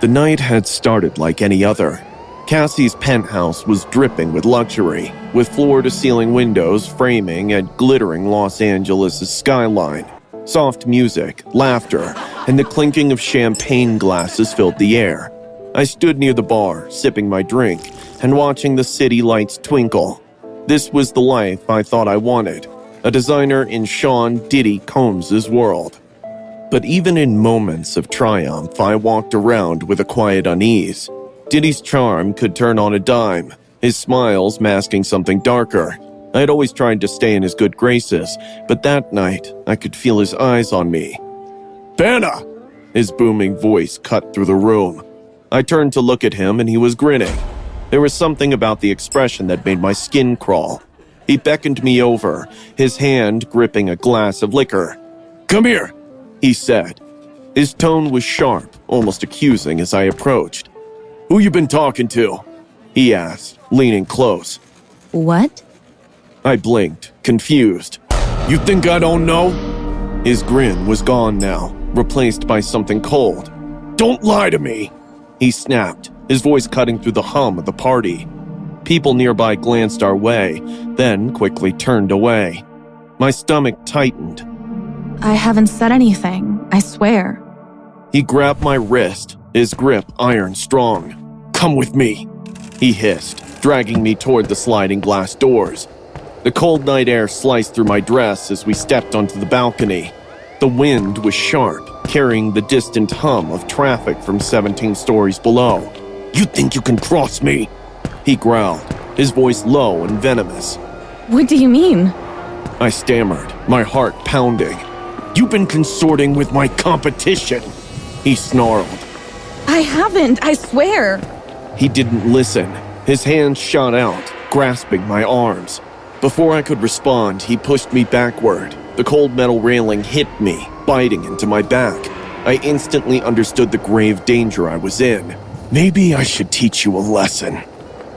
The night had started like any other. Cassie's penthouse was dripping with luxury, with floor-to-ceiling windows framing a glittering Los Angeles' skyline. Soft music, laughter, and the clinking of champagne glasses filled the air. I stood near the bar, sipping my drink, and watching the city lights twinkle. This was the life I thought I wanted, a designer in Shawn Diddy Combs' world. But even in moments of triumph, I walked around with a quiet unease. Diddy's charm could turn on a dime, his smiles masking something darker. I had always tried to stay in his good graces, but that night, I could feel his eyes on me. "Banna!" His booming voice cut through the room. I turned to look at him and he was grinning. There was something about the expression that made my skin crawl. He beckoned me over, his hand gripping a glass of liquor. "Come here," he said. His tone was sharp, almost accusing as I approached. "Who you been talking to?" he asked, leaning close. What? I blinked, confused. "You think I don't know?" His grin was gone now, replaced by something cold. "Don't lie to me," he snapped, his voice cutting through the hum of the party. People nearby glanced our way, then quickly turned away. My stomach tightened. I haven't said anything, I swear. He grabbed my wrist, his grip iron strong. "Come with me," he hissed, dragging me toward the sliding glass doors. The cold night air sliced through my dress as we stepped onto the balcony. The wind was sharp, carrying the distant hum of traffic from 17 stories below. "You think you can cross me?" he growled, his voice low and venomous. What do you mean? I stammered, my heart pounding. "You've been consorting with my competition," he snarled. I haven't, I swear. He didn't listen. His hands shot out, grasping my arms. Before I could respond, he pushed me backward. The cold metal railing hit me, biting into my back. I instantly understood the grave danger I was in. "Maybe I should teach you a lesson,"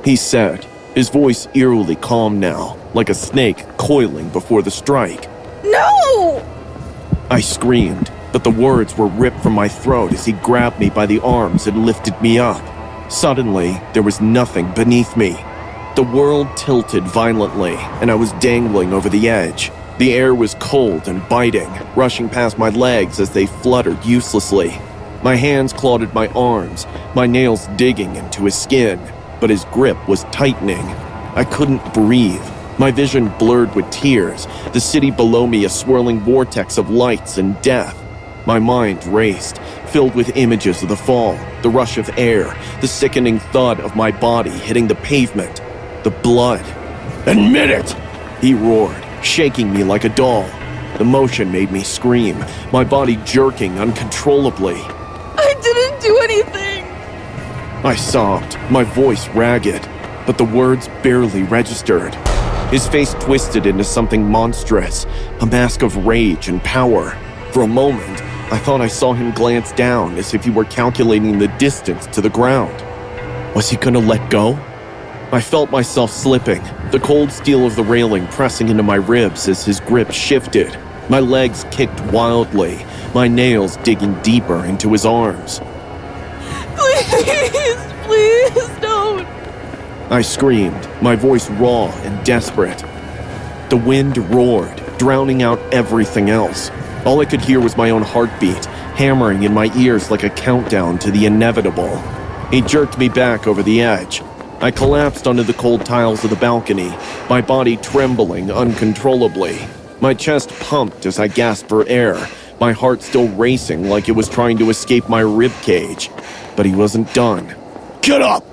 he said, his voice eerily calm now, like a snake coiling before the strike. No! I screamed, but the words were ripped from my throat as he grabbed me by the arms and lifted me up. Suddenly, there was nothing beneath me. The world tilted violently, and I was dangling over the edge. The air was cold and biting, rushing past my legs as they fluttered uselessly. My hands clawed at my arms, my nails digging into his skin, but his grip was tightening. I couldn't breathe. My vision blurred with tears, the city below me a swirling vortex of lights and death. My mind raced, filled with images of the fall, the rush of air, the sickening thud of my body hitting the pavement, the blood. "Admit it!" he roared, shaking me like a doll. The motion made me scream, my body jerking uncontrollably. I didn't do anything. I sobbed, my voice ragged, but the words barely registered. His face twisted into something monstrous, a mask of rage and power. For a moment, I thought I saw him glance down as if he were calculating the distance to the ground. Was he gonna let go? I felt myself slipping, the cold steel of the railing pressing into my ribs as his grip shifted. My legs kicked wildly, my nails digging deeper into his arms. Please, please don't. I screamed, my voice raw and desperate. The wind roared, drowning out everything else. All I could hear was my own heartbeat, hammering in my ears like a countdown to the inevitable. He jerked me back over the edge. I collapsed onto the cold tiles of the balcony, my body trembling uncontrollably. My chest pumped as I gasped for air, my heart still racing like it was trying to escape my rib cage. But he wasn't done. "Get up!"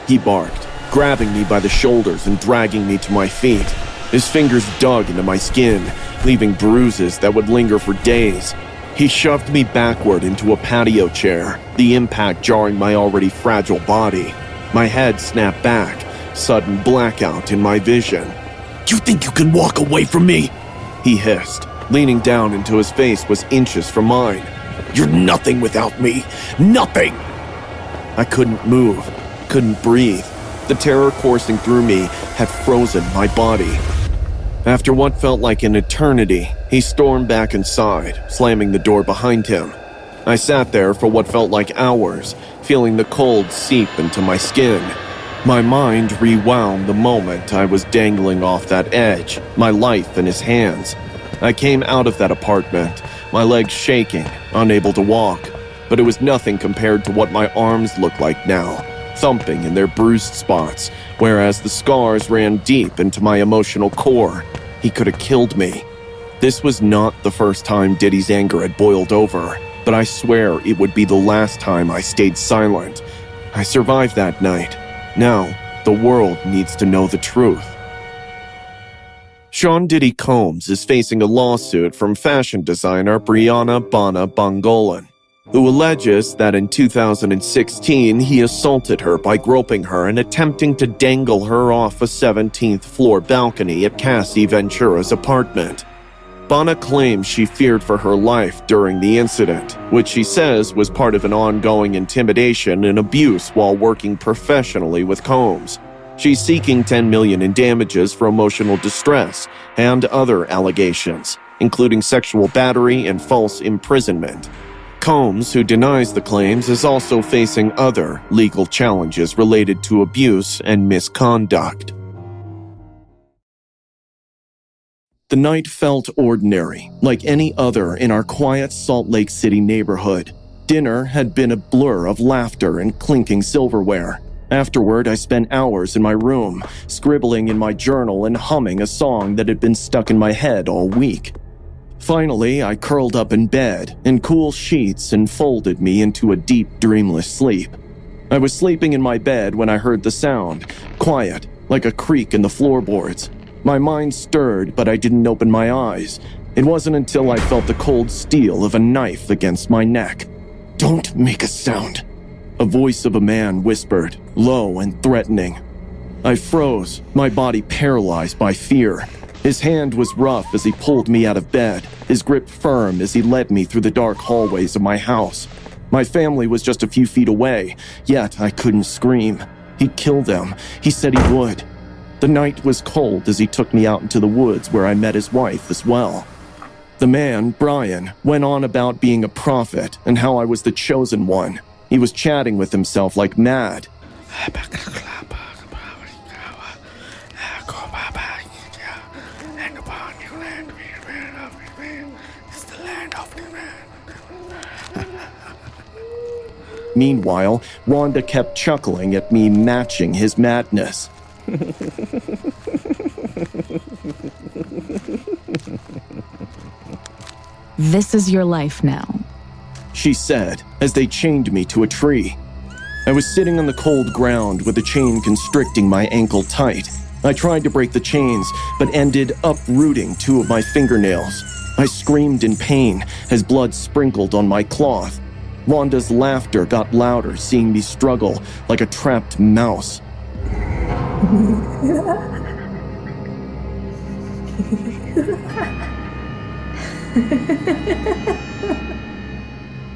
he barked, grabbing me by the shoulders and dragging me to my feet. His fingers dug into my skin, leaving bruises that would linger for days. He shoved me backward into a patio chair, the impact jarring my already fragile body. My head snapped back, sudden blackout in my vision. "You think you can walk away from me?" he hissed. Leaning down until his face was inches from mine. "You're nothing without me. Nothing!" I couldn't move, couldn't breathe. The terror coursing through me had frozen my body. After what felt like an eternity, he stormed back inside, slamming the door behind him. I sat there for what felt like hours, feeling the cold seep into my skin. My mind rewound the moment I was dangling off that edge, my life in his hands. I came out of that apartment, my legs shaking, unable to walk, but it was nothing compared to what my arms looked like now, thumping in their bruised spots, whereas the scars ran deep into my emotional core. He could have killed me. This was not the first time Diddy's anger had boiled over, but I swear it would be the last time I stayed silent. I survived that night. Now, the world needs to know the truth. Shawn Diddy Combs is facing a lawsuit from fashion designer Brianna Bana Bongolan, who alleges that in 2016 he assaulted her by groping her and attempting to dangle her off a 17th floor balcony at Cassie Ventura's apartment. Bana claims she feared for her life during the incident, which she says was part of an ongoing intimidation and abuse while working professionally with Combs. She's seeking $10 million in damages for emotional distress and other allegations, including sexual battery and false imprisonment. Combs, who denies the claims, is also facing other legal challenges related to abuse and misconduct. The night felt ordinary, like any other in our quiet Salt Lake City neighborhood. Dinner had been a blur of laughter and clinking silverware. Afterward, I spent hours in my room, scribbling in my journal and humming a song that had been stuck in my head all week. Finally, I curled up in bed, and cool sheets enfolded me into a deep, dreamless sleep. I was sleeping in my bed when I heard the sound, quiet, like a creak in the floorboards. My mind stirred, but I didn't open my eyes. It wasn't until I felt the cold steel of a knife against my neck. "Don't make a sound," a voice of a man whispered, low and threatening. I froze, my body paralyzed by fear. His hand was rough as he pulled me out of bed, his grip firm as he led me through the dark hallways of my house. My family was just a few feet away, yet I couldn't scream. He'd kill them. He said he would. The night was cold as he took me out into the woods where I met his wife as well. The man, Brian, went on about being a prophet and how I was the chosen one. He was chatting with himself like mad. Meanwhile, Wanda kept chuckling at me, matching his madness. This is your life now, she said as they chained me to a tree. I was sitting on the cold ground with the chain constricting my ankle tight. I tried to break the chains, but ended uprooting 2 of my fingernails. I screamed in pain as blood sprinkled on my cloth. Wanda's laughter got louder, seeing me struggle like a trapped mouse.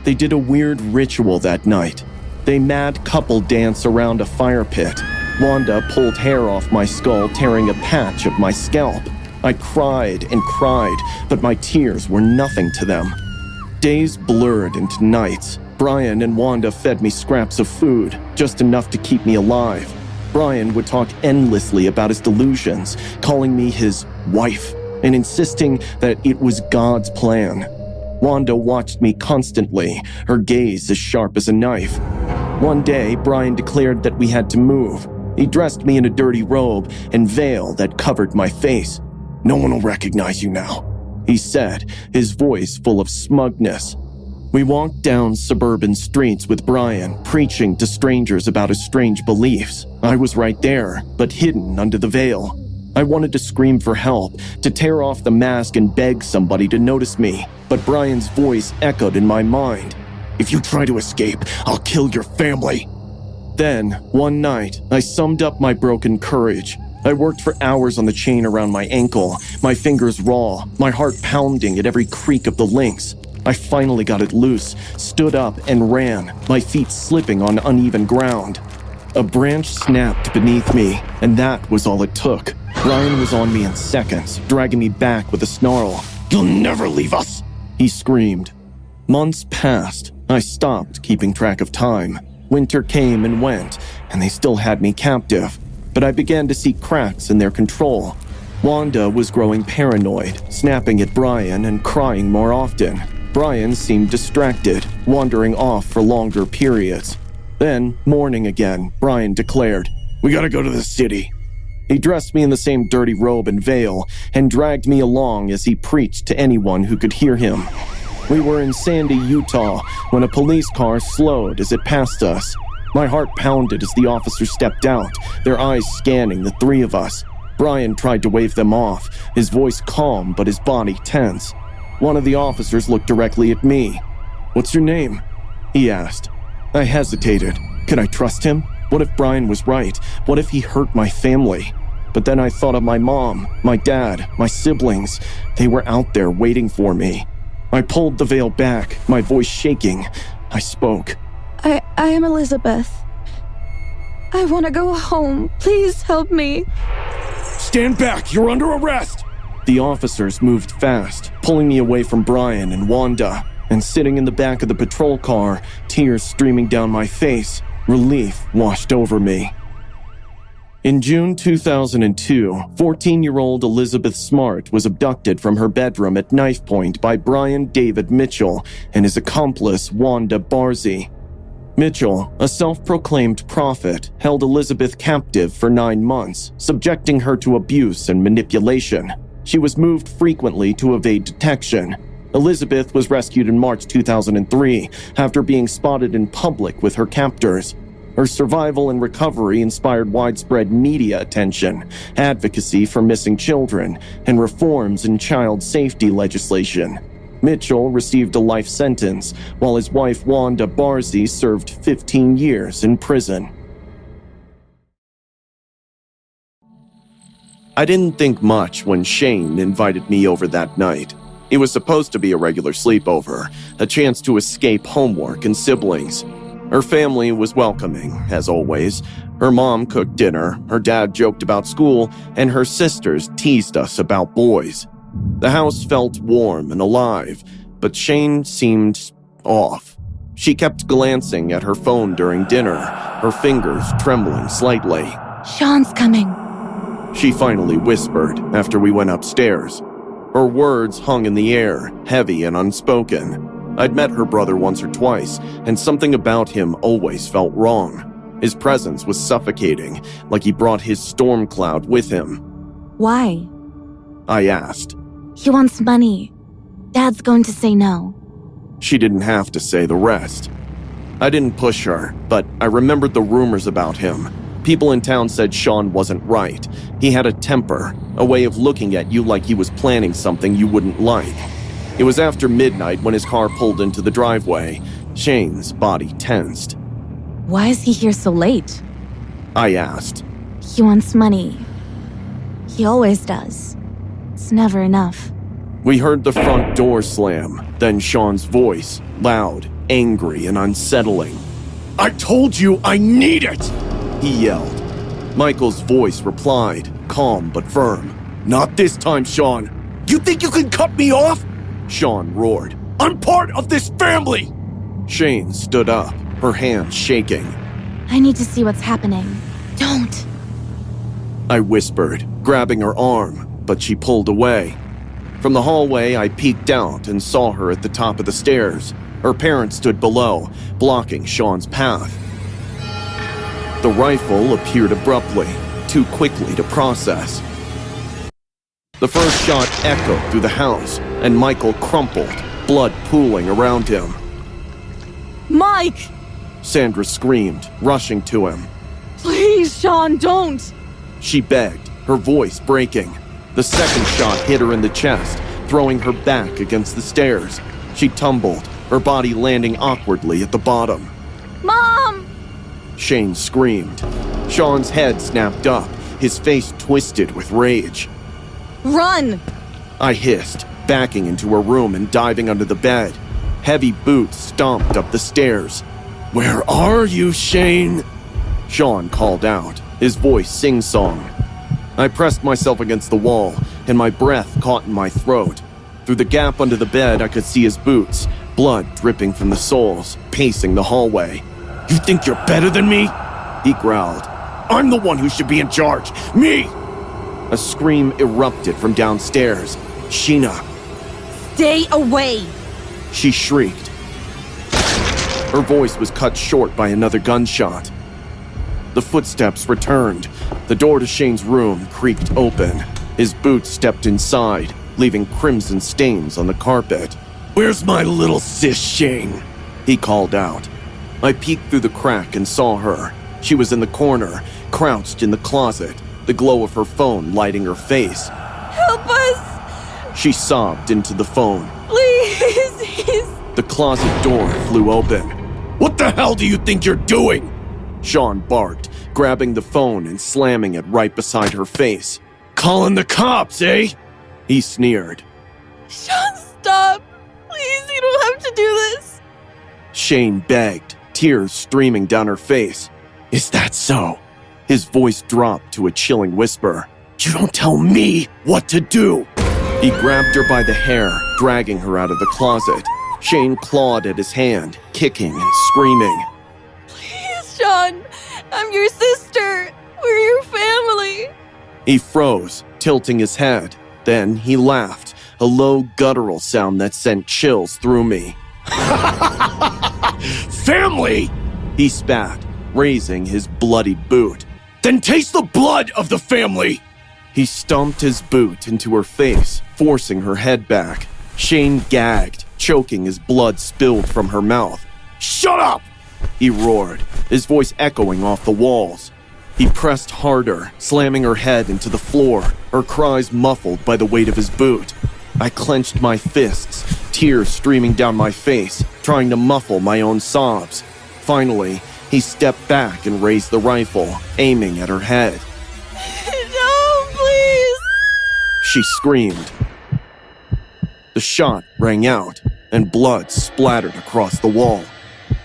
They did a weird ritual that night. They mad couple dance around a fire pit. Wanda pulled hair off my skull, tearing a patch of my scalp. I cried and cried, but my tears were nothing to them. Days blurred into nights. Brian and Wanda fed me scraps of food, just enough to keep me alive. Brian would talk endlessly about his delusions, calling me his wife, and insisting that it was God's plan. Wanda watched me constantly, her gaze as sharp as a knife. One day, Brian declared that we had to move. He dressed me in a dirty robe and veil that covered my face. "No one will recognize you now," he said, his voice full of smugness. We walked down suburban streets with Brian, preaching to strangers about his strange beliefs. I was right there, but hidden under the veil. I wanted to scream for help, to tear off the mask and beg somebody to notice me, but Brian's voice echoed in my mind. "If you try to escape, I'll kill your family." Then, one night, I summed up my broken courage. I worked for hours on the chain around my ankle, my fingers raw, my heart pounding at every creak of the links. I finally got it loose, stood up and ran, my feet slipping on uneven ground. A branch snapped beneath me, and that was all it took. Brian was on me in seconds, dragging me back with a snarl. "You'll never leave us," he screamed. Months passed, I stopped keeping track of time. Winter came and went, and they still had me captive, but I began to see cracks in their control. Wanda was growing paranoid, snapping at Brian and crying more often. Brian seemed distracted, wandering off for longer periods. Then, morning again, Brian declared, "We gotta go to the city." He dressed me in the same dirty robe and veil and dragged me along as he preached to anyone who could hear him. We were in Sandy, Utah, when a police car slowed as it passed us. My heart pounded as the officers stepped out, their eyes scanning the three of us. Brian tried to wave them off, his voice calm but his body tense. One of the officers looked directly at me. "What's your name?" he asked. I hesitated. Could I trust him? What if Brian was right? What if he hurt my family? But then I thought of my mom, my dad, my siblings. They were out there waiting for me. I pulled the veil back, my voice shaking. I spoke. I am Elizabeth. I want to go home. Please help me. "Stand back, you're under arrest!" The officers moved fast, pulling me away from Brian and Wanda, and sitting in the back of the patrol car, tears streaming down my face, relief washed over me. In June 2002, 14-year-old Elizabeth Smart was abducted from her bedroom at knife point by Brian David Mitchell and his accomplice Wanda Barzee. Mitchell, a self-proclaimed prophet, held Elizabeth captive for 9 months, subjecting her to abuse and manipulation. She was moved frequently to evade detection. Elizabeth was rescued in March 2003 after being spotted in public with her captors. Her survival and recovery inspired widespread media attention, advocacy for missing children, and reforms in child safety legislation. Mitchell received a life sentence, while his wife Wanda Barzee served 15 years in prison. I didn't think much when Shane invited me over that night. It was supposed to be a regular sleepover, a chance to escape homework and siblings. Her family was welcoming, as always. Her mom cooked dinner, her dad joked about school, and her sisters teased us about boys. The house felt warm and alive, but Shane seemed off. She kept glancing at her phone during dinner, her fingers trembling slightly. Shawn's coming, She finally whispered after we went upstairs. Her words hung in the air, heavy and unspoken. I'd met her brother once or twice, and something about him always felt wrong. His presence was suffocating, like he brought his storm cloud with him. Why? I asked. He wants money. Dad's going to say no. She didn't have to say the rest. I didn't push her, but I remembered the rumors about him. People in town said Shawn wasn't right. He had a temper, a way of looking at you like he was planning something you wouldn't like. It was after midnight when his car pulled into the driveway. Shane's body tensed. Why is he here so late? I asked. He wants money. He always does. It's never enough. We heard the front door slam, then Shawn's voice, loud, angry, and unsettling. "I told you I need it!" he yelled. Michael's voice replied, calm but firm. "Not this time, Shawn. You think you can cut me off?" Shawn roared. "I'm part of this family!" Shane stood up, her hands shaking. I need to see what's happening. Don't. I whispered, grabbing her arm, but she pulled away. From the hallway, I peeked out and saw her at the top of the stairs. Her parents stood below, blocking Shawn's path. The rifle appeared abruptly, too quickly to process. The first shot echoed through the house, and Michael crumpled, blood pooling around him. Mike! Sandra screamed, rushing to him. Please, Shawn, don't! She begged, her voice breaking. The second shot hit her in the chest, throwing her back against the stairs. She tumbled, her body landing awkwardly at the bottom. Mom! Shane screamed. Shawn's head snapped up, his face twisted with rage. Run! I hissed, backing into her room and diving under the bed. Heavy boots stomped up the stairs. "Where are you, Shane?" Shawn called out, his voice sing-song. I pressed myself against the wall, and my breath caught in my throat. Through the gap under the bed, I could see his boots, blood dripping from the soles, pacing the hallway. "You think you're better than me?" he growled. "I'm the one who should be in charge. Me!" A scream erupted from downstairs. "Sheena!" Stay away! she shrieked. Her voice was cut short by another gunshot. The footsteps returned. The door to Shane's room creaked open. His boots stepped inside, leaving crimson stains on the carpet. "Where's my little sis, Shane?" he called out. I peeked through the crack and saw her. She was in the corner, crouched in the closet, the glow of her phone lighting her face. Help us! She sobbed into the phone. Please! The closet door flew open. "What the hell do you think you're doing?" Shawn barked, grabbing the phone and slamming it right beside her face. "Calling the cops, eh?" he sneered. Shawn, stop! Please, you don't have to do this! Shane begged, tears streaming down her face. "Is that so?" His voice dropped to a chilling whisper. "You don't tell me what to do!" He grabbed her by the hair, dragging her out of the closet. Shane clawed at his hand, kicking and screaming. Please, Shawn! I'm your sister! We're your family! He froze, tilting his head. Then he laughed, a low guttural sound that sent chills through me. "Family!" he spat, raising his bloodied boot. "Then taste the blood of the family!" He stomped his boot into her face, forcing her head back. Shane gagged, choking as blood spilled from her mouth. "Shut up!" he roared, his voice echoing off the walls. He pressed harder, slamming her head into the floor, her cries muffled by the weight of his boot. I clenched my fists, tears streaming down my face, trying to muffle my own sobs. Finally, he stepped back and raised the rifle, aiming at her head. No, please! She screamed. The shot rang out, and blood splattered across the wall.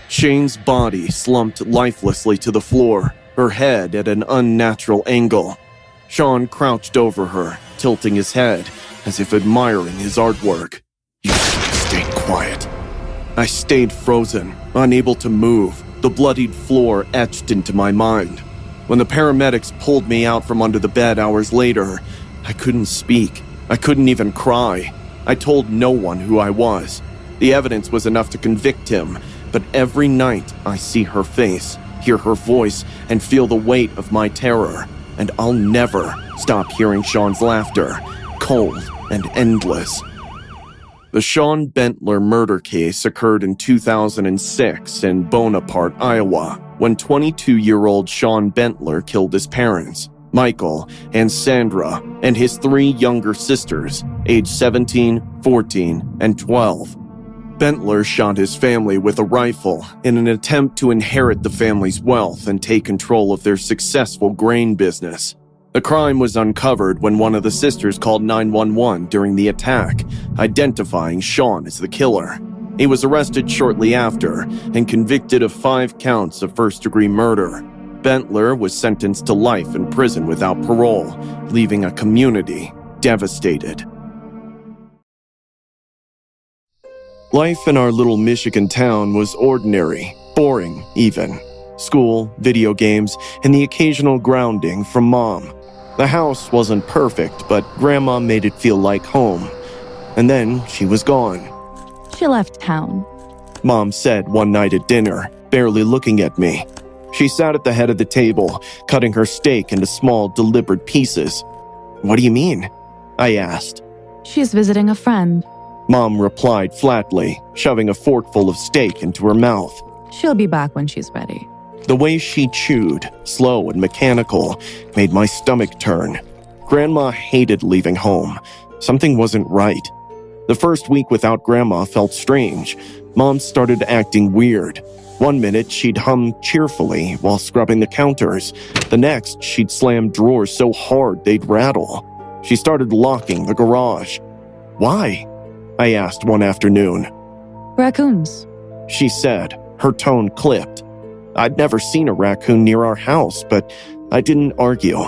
Shane's body slumped lifelessly to the floor, her head at an unnatural angle. Shawn crouched over her, tilting his head, as if admiring his artwork. "You should have stayed quiet." I stayed frozen, unable to move, the bloodied floor etched into my mind. When the paramedics pulled me out from under the bed hours later, I couldn't speak. I couldn't even cry. I told no one who I was. The evidence was enough to convict him, but every night I see her face, hear her voice, and feel the weight of my terror, and I'll never stop hearing Shawn's laughter, cold and endless. The Shawn Bentler murder case occurred in 2006 in Bonaparte, Iowa, when 22-year-old Shawn Bentler killed his parents, Michael and Sandra, and his 3 younger sisters, aged 17, 14, and 12. Bentler shot his family with a rifle in an attempt to inherit the family's wealth and take control of their successful grain business. The crime was uncovered when one of the sisters called 911 during the attack, identifying Shawn as the killer. He was arrested shortly after and convicted of 5 counts of first-degree murder. Bentler was sentenced to life in prison without parole, leaving a community devastated. Life in our little Michigan town was ordinary, boring even. School, video games, and the occasional grounding from Mom. The house wasn't perfect, but Grandma made it feel like home. And then she was gone. She left town. Mom said one night at dinner, barely looking at me. She sat at the head of the table, cutting her steak into small, deliberate pieces. "What do you mean?" I asked. She's visiting a friend. Mom replied flatly, shoving a forkful of steak into her mouth. She'll be back when she's ready. The way she chewed, slow and mechanical, made my stomach turn. Grandma hated leaving home. Something wasn't right. The first week without Grandma felt strange. Mom started acting weird. One minute, she'd hum cheerfully while scrubbing the counters. The next, she'd slam drawers so hard they'd rattle. She started locking the garage. "Why?" I asked one afternoon. Raccoons. She said, her tone clipped. I'd never seen a raccoon near our house, but I didn't argue.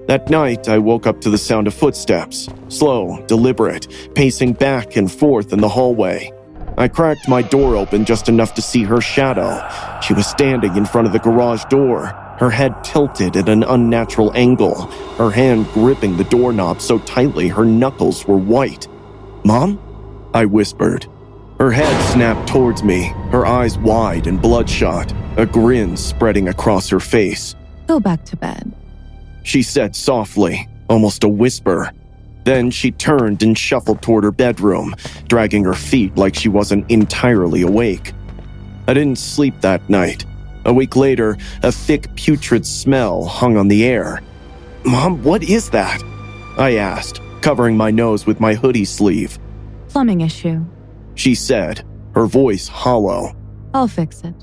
That night, I woke up to the sound of footsteps, slow, deliberate, pacing back and forth in the hallway. I cracked my door open just enough to see her shadow. She was standing in front of the garage door, her head tilted at an unnatural angle, her hand gripping the doorknob so tightly her knuckles were white. "Mom?" I whispered. Her head snapped towards me, her eyes wide and bloodshot, a grin spreading across her face. Go back to bed, She said softly, almost a whisper. Then she turned and shuffled toward her bedroom, dragging her feet like she wasn't entirely awake. I didn't sleep that night. A week later, a thick putrid smell hung on the air. "Mom, what is that?" I asked, covering my nose with my hoodie sleeve. Plumbing issue. She said, her voice hollow. I'll fix it.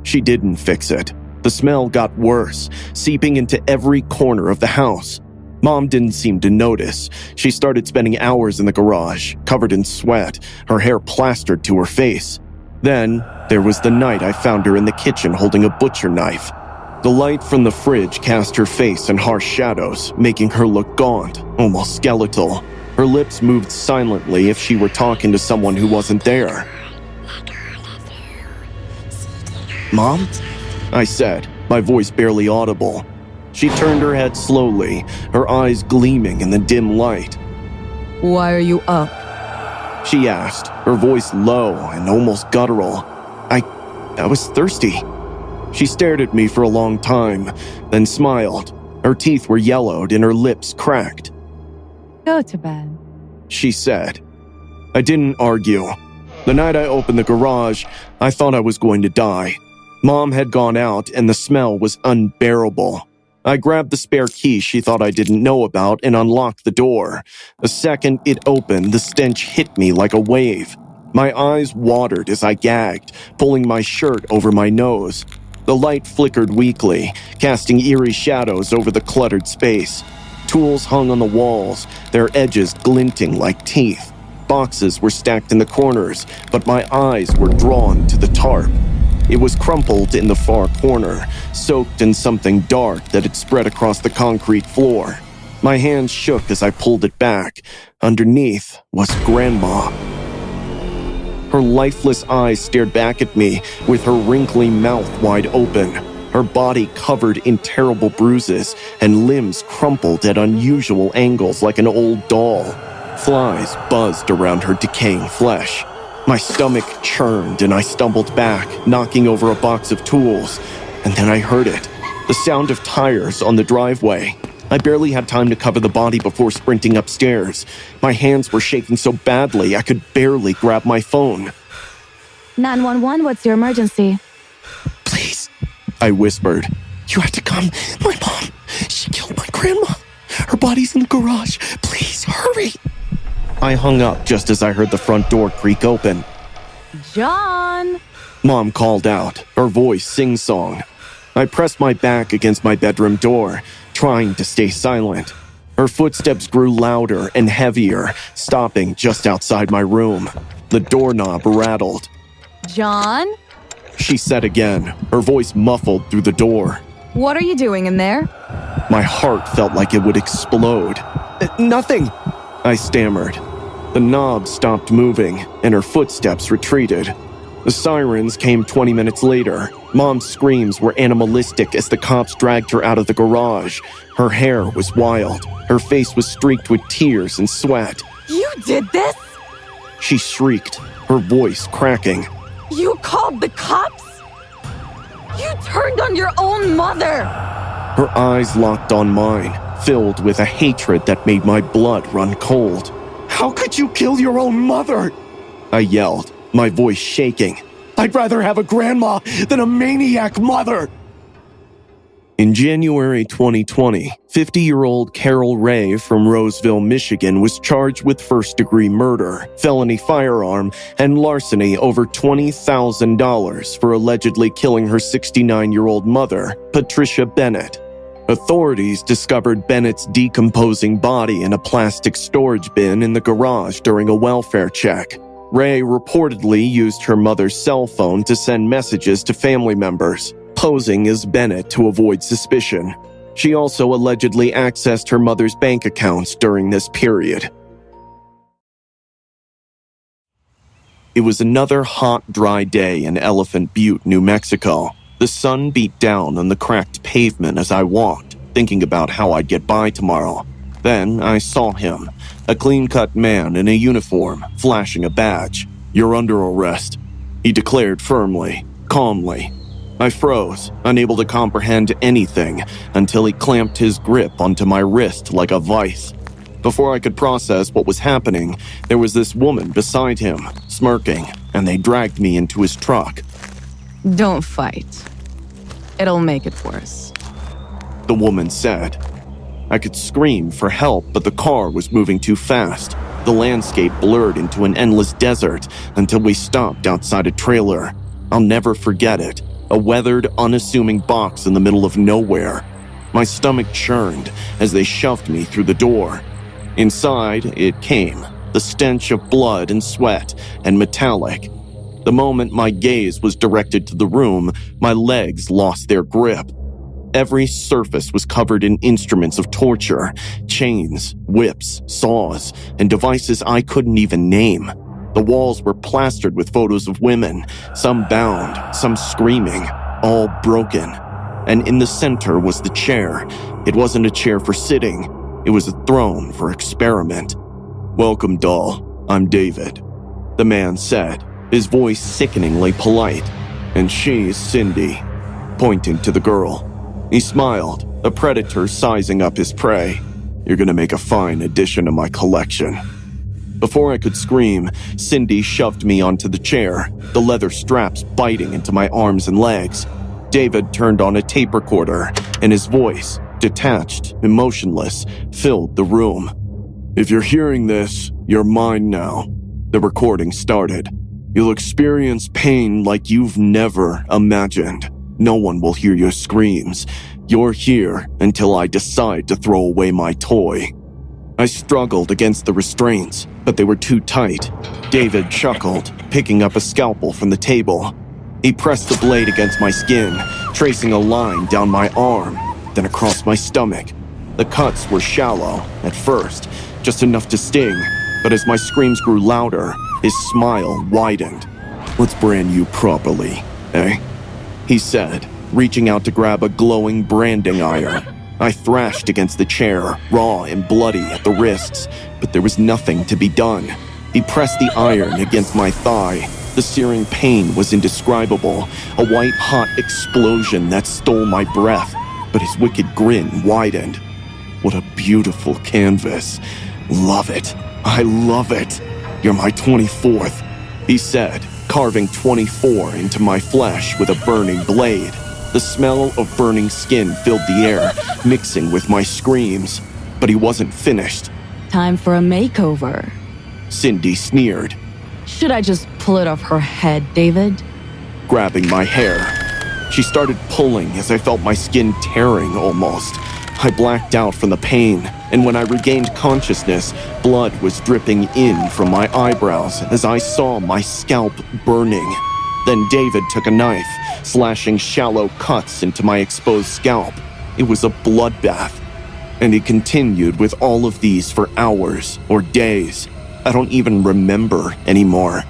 She didn't fix it. The smell got worse, seeping into every corner of the house. Mom didn't seem to notice. She started spending hours in the garage, covered in sweat, her hair plastered to her face. Then, there was the night I found her in the kitchen holding a butcher knife. The light from the fridge cast her face in harsh shadows, making her look gaunt, almost skeletal. Her lips moved silently if she were talking to someone who wasn't there. "Mom?" I said, my voice barely audible. She turned her head slowly, her eyes gleaming in the dim light. Why are you up? She asked, her voice low and almost guttural. I was thirsty." She stared at me for a long time, then smiled. Her teeth were yellowed and her lips cracked. Go to bed, She said. I didn't argue. The night I opened the garage, I thought I was going to die. Mom had gone out and the smell was unbearable. I grabbed the spare key she thought I didn't know about and unlocked the door. The second it opened, the stench hit me like a wave. My eyes watered as I gagged, pulling my shirt over my nose. The light flickered weakly, casting eerie shadows over the cluttered space. Tools hung on the walls, their edges glinting like teeth. Boxes were stacked in the corners, but my eyes were drawn to the tarp. It was crumpled in the far corner, soaked in something dark that had spread across the concrete floor. My hands shook as I pulled it back. Underneath was Grandma. Her lifeless eyes stared back at me with her wrinkly mouth wide open, her body covered in terrible bruises and limbs crumpled at unusual angles like an old doll. Flies buzzed around her decaying flesh. My stomach churned and I stumbled back, knocking over a box of tools. And then I heard it, the sound of tires on the driveway. I barely had time to cover the body before sprinting upstairs. My hands were shaking so badly I could barely grab my phone. 911, what's your emergency? "Please," I whispered. "You have to come. My mom, she killed my grandma. Her body's in the garage. Please, hurry." I hung up just as I heard the front door creak open. John! Mom called out, her voice sing-song. I pressed my back against my bedroom door, trying to stay silent. Her footsteps grew louder and heavier, stopping just outside my room. The doorknob rattled. John? She said again, her voice muffled through the door. What are you doing in there? My heart felt like it would explode. "Nothing," I stammered. The knob stopped moving, and her footsteps retreated. The sirens came 20 minutes later. Mom's screams were animalistic as the cops dragged her out of the garage. Her hair was wild. Her face was streaked with tears and sweat. You did this? She shrieked, her voice cracking. You called the cops? You turned on your own mother! Her eyes locked on mine, filled with a hatred that made my blood run cold. "How could you kill your own mother?" I yelled, my voice shaking. "I'd rather have a grandma than a maniac mother." In January 2020, 50-year-old Carol Ray from Roseville, Michigan was charged with first-degree murder, felony firearm, and larceny over $20,000 for allegedly killing her 69-year-old mother, Patricia Bennett. Authorities discovered Bennett's decomposing body in a plastic storage bin in the garage during a welfare check. Ray reportedly used her mother's cell phone to send messages to family members, posing as Bennett to avoid suspicion. She also allegedly accessed her mother's bank accounts during this period. It was another hot, dry day in Elephant Butte, New Mexico. The sun beat down on the cracked pavement as I walked, thinking about how I'd get by tomorrow. Then I saw him, a clean-cut man in a uniform, flashing a badge. "You're under arrest," he declared firmly, calmly. I froze, unable to comprehend anything, until he clamped his grip onto my wrist like a vice. Before I could process what was happening, there was this woman beside him, smirking, and they dragged me into his truck. "Don't fight. It'll make it worse," the woman said. I could scream for help, but the car was moving too fast. The landscape blurred into an endless desert until we stopped outside a trailer. I'll never forget it. A weathered, unassuming box in the middle of nowhere. My stomach churned as they shoved me through the door. Inside, it came, the stench of blood and sweat and metallic. The moment my gaze was directed to the room, my legs lost their grip. Every surface was covered in instruments of torture, chains, whips, saws, and devices I couldn't even name. The walls were plastered with photos of women, some bound, some screaming, all broken. And in the center was the chair. It wasn't a chair for sitting. It was a throne for experiment. "Welcome, doll. I'm David," the man said, his voice sickeningly polite. "And she's Cindy," pointing to the girl. He smiled, a predator sizing up his prey. "You're gonna make a fine addition to my collection." Before I could scream, Cindy shoved me onto the chair, the leather straps biting into my arms and legs. David turned on a tape recorder, and his voice, detached, emotionless, filled the room. "If you're hearing this, you're mine now." The recording started. "You'll experience pain like you've never imagined. No one will hear your screams. You're here until I decide to throw away my toy." I struggled against the restraints, but they were too tight. David chuckled, picking up a scalpel from the table. He pressed the blade against my skin, tracing a line down my arm, then across my stomach. The cuts were shallow at first, just enough to sting, but as my screams grew louder, his smile widened. "Let's brand you properly, eh?" he said, reaching out to grab a glowing branding iron. I thrashed against the chair, raw and bloody at the wrists, but there was nothing to be done. He pressed the iron against my thigh. The searing pain was indescribable, a white-hot explosion that stole my breath, but his wicked grin widened. "What a beautiful canvas. Love it. I love it. You're my 24th, he said, carving 24 into my flesh with a burning blade. The smell of burning skin filled the air, mixing with my screams. But he wasn't finished. "Time for a makeover," Cindy sneered, "Should I just pull it off her head, David?" grabbing my hair. She started pulling as I felt my skin tearing almost. I blacked out from the pain, and when I regained consciousness, blood was dripping in from my eyebrows as I saw my scalp burning. Then David took a knife, slashing shallow cuts into my exposed scalp. It was a bloodbath. And he continued with all of these for hours or days. I don't even remember anymore.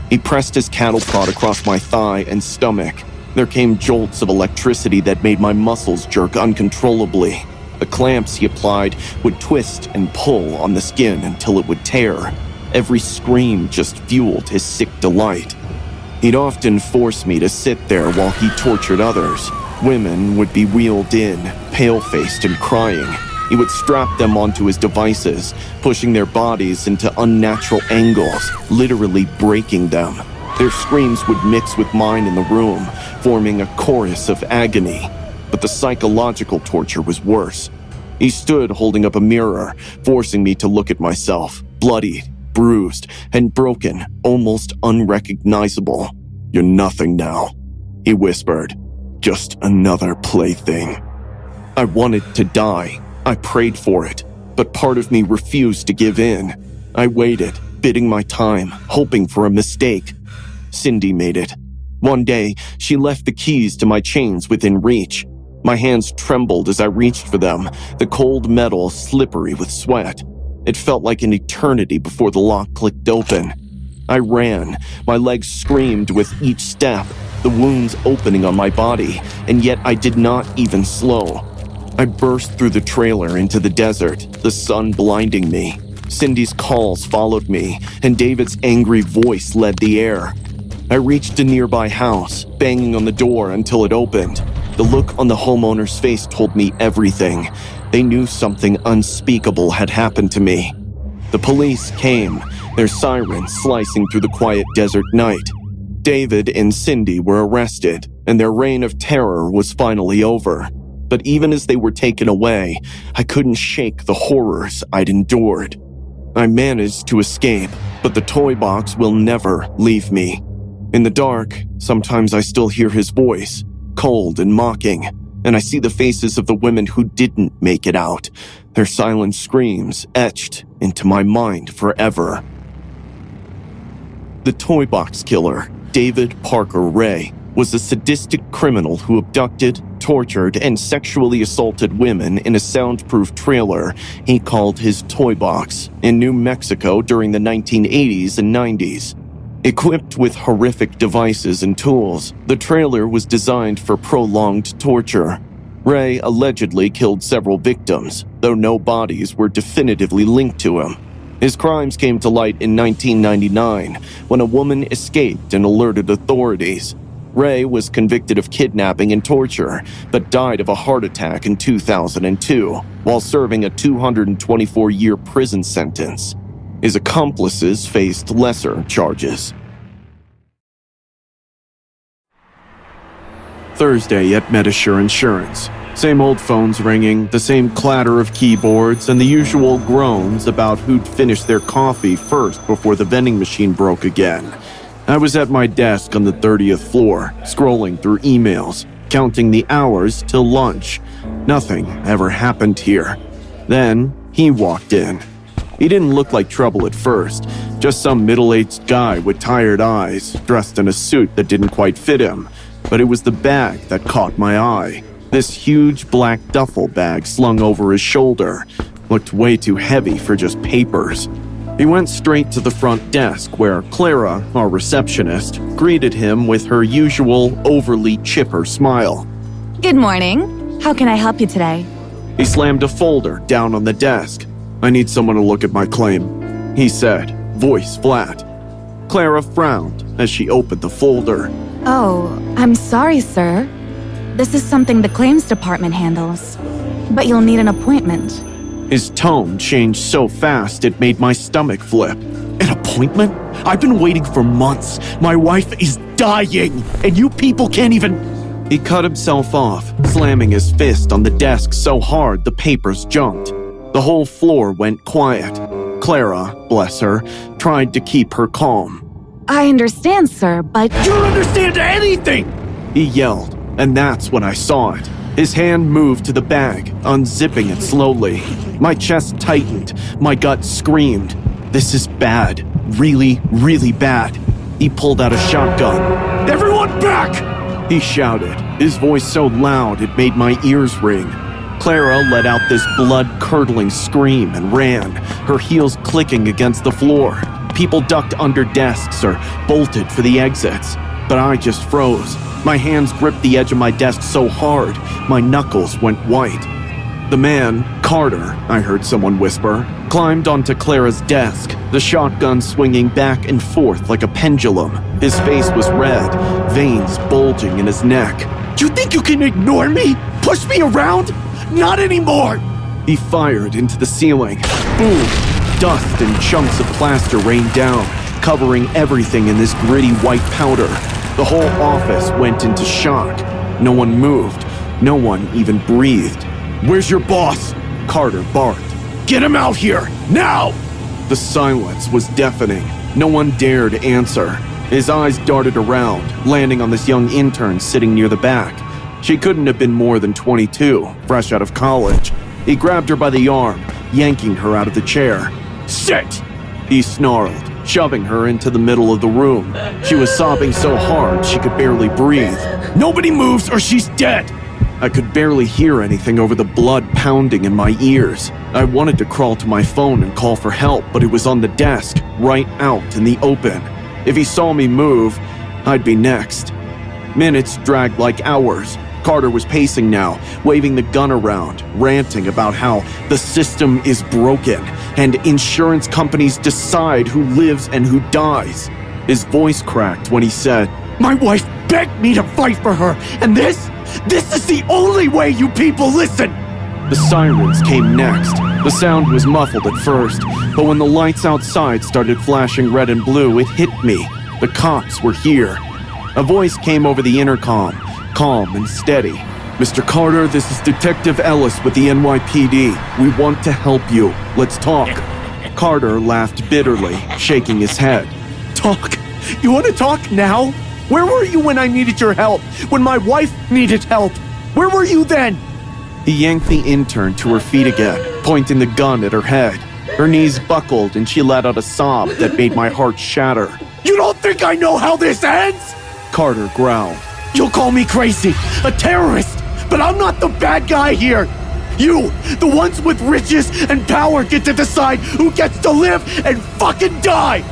He pressed his cattle prod across my thigh and stomach. There came jolts of electricity that made my muscles jerk uncontrollably. The clamps he applied would twist and pull on the skin until it would tear. Every scream just fueled his sick delight. He'd often force me to sit there while he tortured others. Women would be wheeled in, pale-faced and crying. He would strap them onto his devices, pushing their bodies into unnatural angles, literally breaking them. Their screams would mix with mine in the room, forming a chorus of agony. But the psychological torture was worse. He stood holding up a mirror, forcing me to look at myself, bloodied, bruised, and broken, almost unrecognizable. "You're nothing now," he whispered. "Just another plaything." I wanted to die. I prayed for it, but part of me refused to give in. I waited, biding my time, hoping for a mistake. Cindy made it. One day, she left the keys to my chains within reach. My hands trembled as I reached for them, the cold metal slippery with sweat. It felt like an eternity before the lock clicked open. I ran. My legs screamed with each step, the wounds opening on my body, and yet I did not even slow. I burst through the trailer into the desert, the sun blinding me. Cindy's calls followed me, and David's angry voice led the air. I reached a nearby house, banging on the door until it opened. The look on the homeowner's face told me everything. They knew something unspeakable had happened to me. The police came, their sirens slicing through the quiet desert night. David and Cindy were arrested, and their reign of terror was finally over. But even as they were taken away, I couldn't shake the horrors I'd endured. I managed to escape, but the toy box will never leave me. In the dark, sometimes I still hear his voice, cold and mocking, and I see the faces of the women who didn't make it out, their silent screams etched into my mind forever. The toy box killer, David Parker Ray, was a sadistic criminal who abducted, tortured, and sexually assaulted women in a soundproof trailer he called his toy box in New Mexico during the 1980s and 90s. Equipped with horrific devices and tools, the trailer was designed for prolonged torture. Ray allegedly killed several victims, though no bodies were definitively linked to him. His crimes came to light in 1999 when a woman escaped and alerted authorities. Ray was convicted of kidnapping and torture, but died of a heart attack in 2002 while serving a 224-year prison sentence. His accomplices faced lesser charges. Thursday at Medisure Insurance. Same old phones ringing, the same clatter of keyboards, and the usual groans about who'd finished their coffee first before the vending machine broke again. I was at my desk on the 30th floor, scrolling through emails, counting the hours till lunch. Nothing ever happened here. Then he walked in. He didn't look like trouble at first, just some middle-aged guy with tired eyes, dressed in a suit that didn't quite fit him. But it was the bag that caught my eye. This huge black duffel bag slung over his shoulder looked way too heavy for just papers. He went straight to the front desk where Clara, our receptionist, greeted him with her usual overly chipper smile. Good morning. How can I help you today? He slammed a folder down on the desk. I need someone to look at my claim, he said, voice flat. Clara frowned as she opened the folder. Oh, I'm sorry, sir. This is something the claims department handles. But you'll need an appointment. His tone changed so fast it made my stomach flip. An appointment? I've been waiting for months. My wife is dying, and you people can't even... He cut himself off, slamming his fist on the desk so hard the papers jumped. The whole floor went quiet. Clara, bless her, tried to keep her calm. I understand, sir, but... You don't understand anything! He yelled, and that's when I saw it. His hand moved to the bag, unzipping it slowly. My chest tightened. My gut screamed. This is bad. Really, really bad. He pulled out a shotgun. Everyone back! He shouted, his voice so loud it made my ears ring. Clara let out this blood-curdling scream and ran, her heels clicking against the floor. People ducked under desks or bolted for the exits. But I just froze. My hands gripped the edge of my desk so hard, my knuckles went white. The man, Carter, I heard someone whisper, climbed onto Clara's desk, the shotgun swinging back and forth like a pendulum. His face was red, veins bulging in his neck. You think you can ignore me? Push me around? Not anymore! He fired into the ceiling. Boom! Dust and chunks of plaster rained down, covering everything in this gritty white powder. The whole office went into shock. No one moved. No one even breathed. Where's your boss? Carter barked. Get him out here, now! The silence was deafening. No one dared answer. His eyes darted around, landing on this young intern sitting near the back. She couldn't have been more than 22, fresh out of college. He grabbed her by the arm, yanking her out of the chair. Sit! He snarled, shoving her into the middle of the room. She was sobbing so hard she could barely breathe. Nobody moves or she's dead! I could barely hear anything over the blood pounding in my ears. I wanted to crawl to my phone and call for help, but it was on the desk, right out in the open. If he saw me move, I'd be next. Minutes dragged like hours. Carter was pacing now, waving the gun around, ranting about how the system is broken and insurance companies decide who lives and who dies. His voice cracked when he said, "My wife begged me to fight for her, and this is the only way you people listen!" The sirens came next. The sound was muffled at first, but when the lights outside started flashing red and blue, it hit me. The cops were here. A voice came over the intercom, calm and steady. "Mr. Carter, this is Detective Ellis with the NYPD. We want to help you. Let's talk." Carter laughed bitterly, shaking his head. "Talk? You want to talk now? Where were you when I needed your help? When my wife needed help? Where were you then?" He yanked the intern to her feet again, pointing the gun at her head. Her knees buckled and she let out a sob that made my heart shatter. "You don't think I know how this ends?" Carter growled. "You'll call me crazy, a terrorist, but I'm not the bad guy here. You, the ones with riches and power, get to decide who gets to live and fucking die!"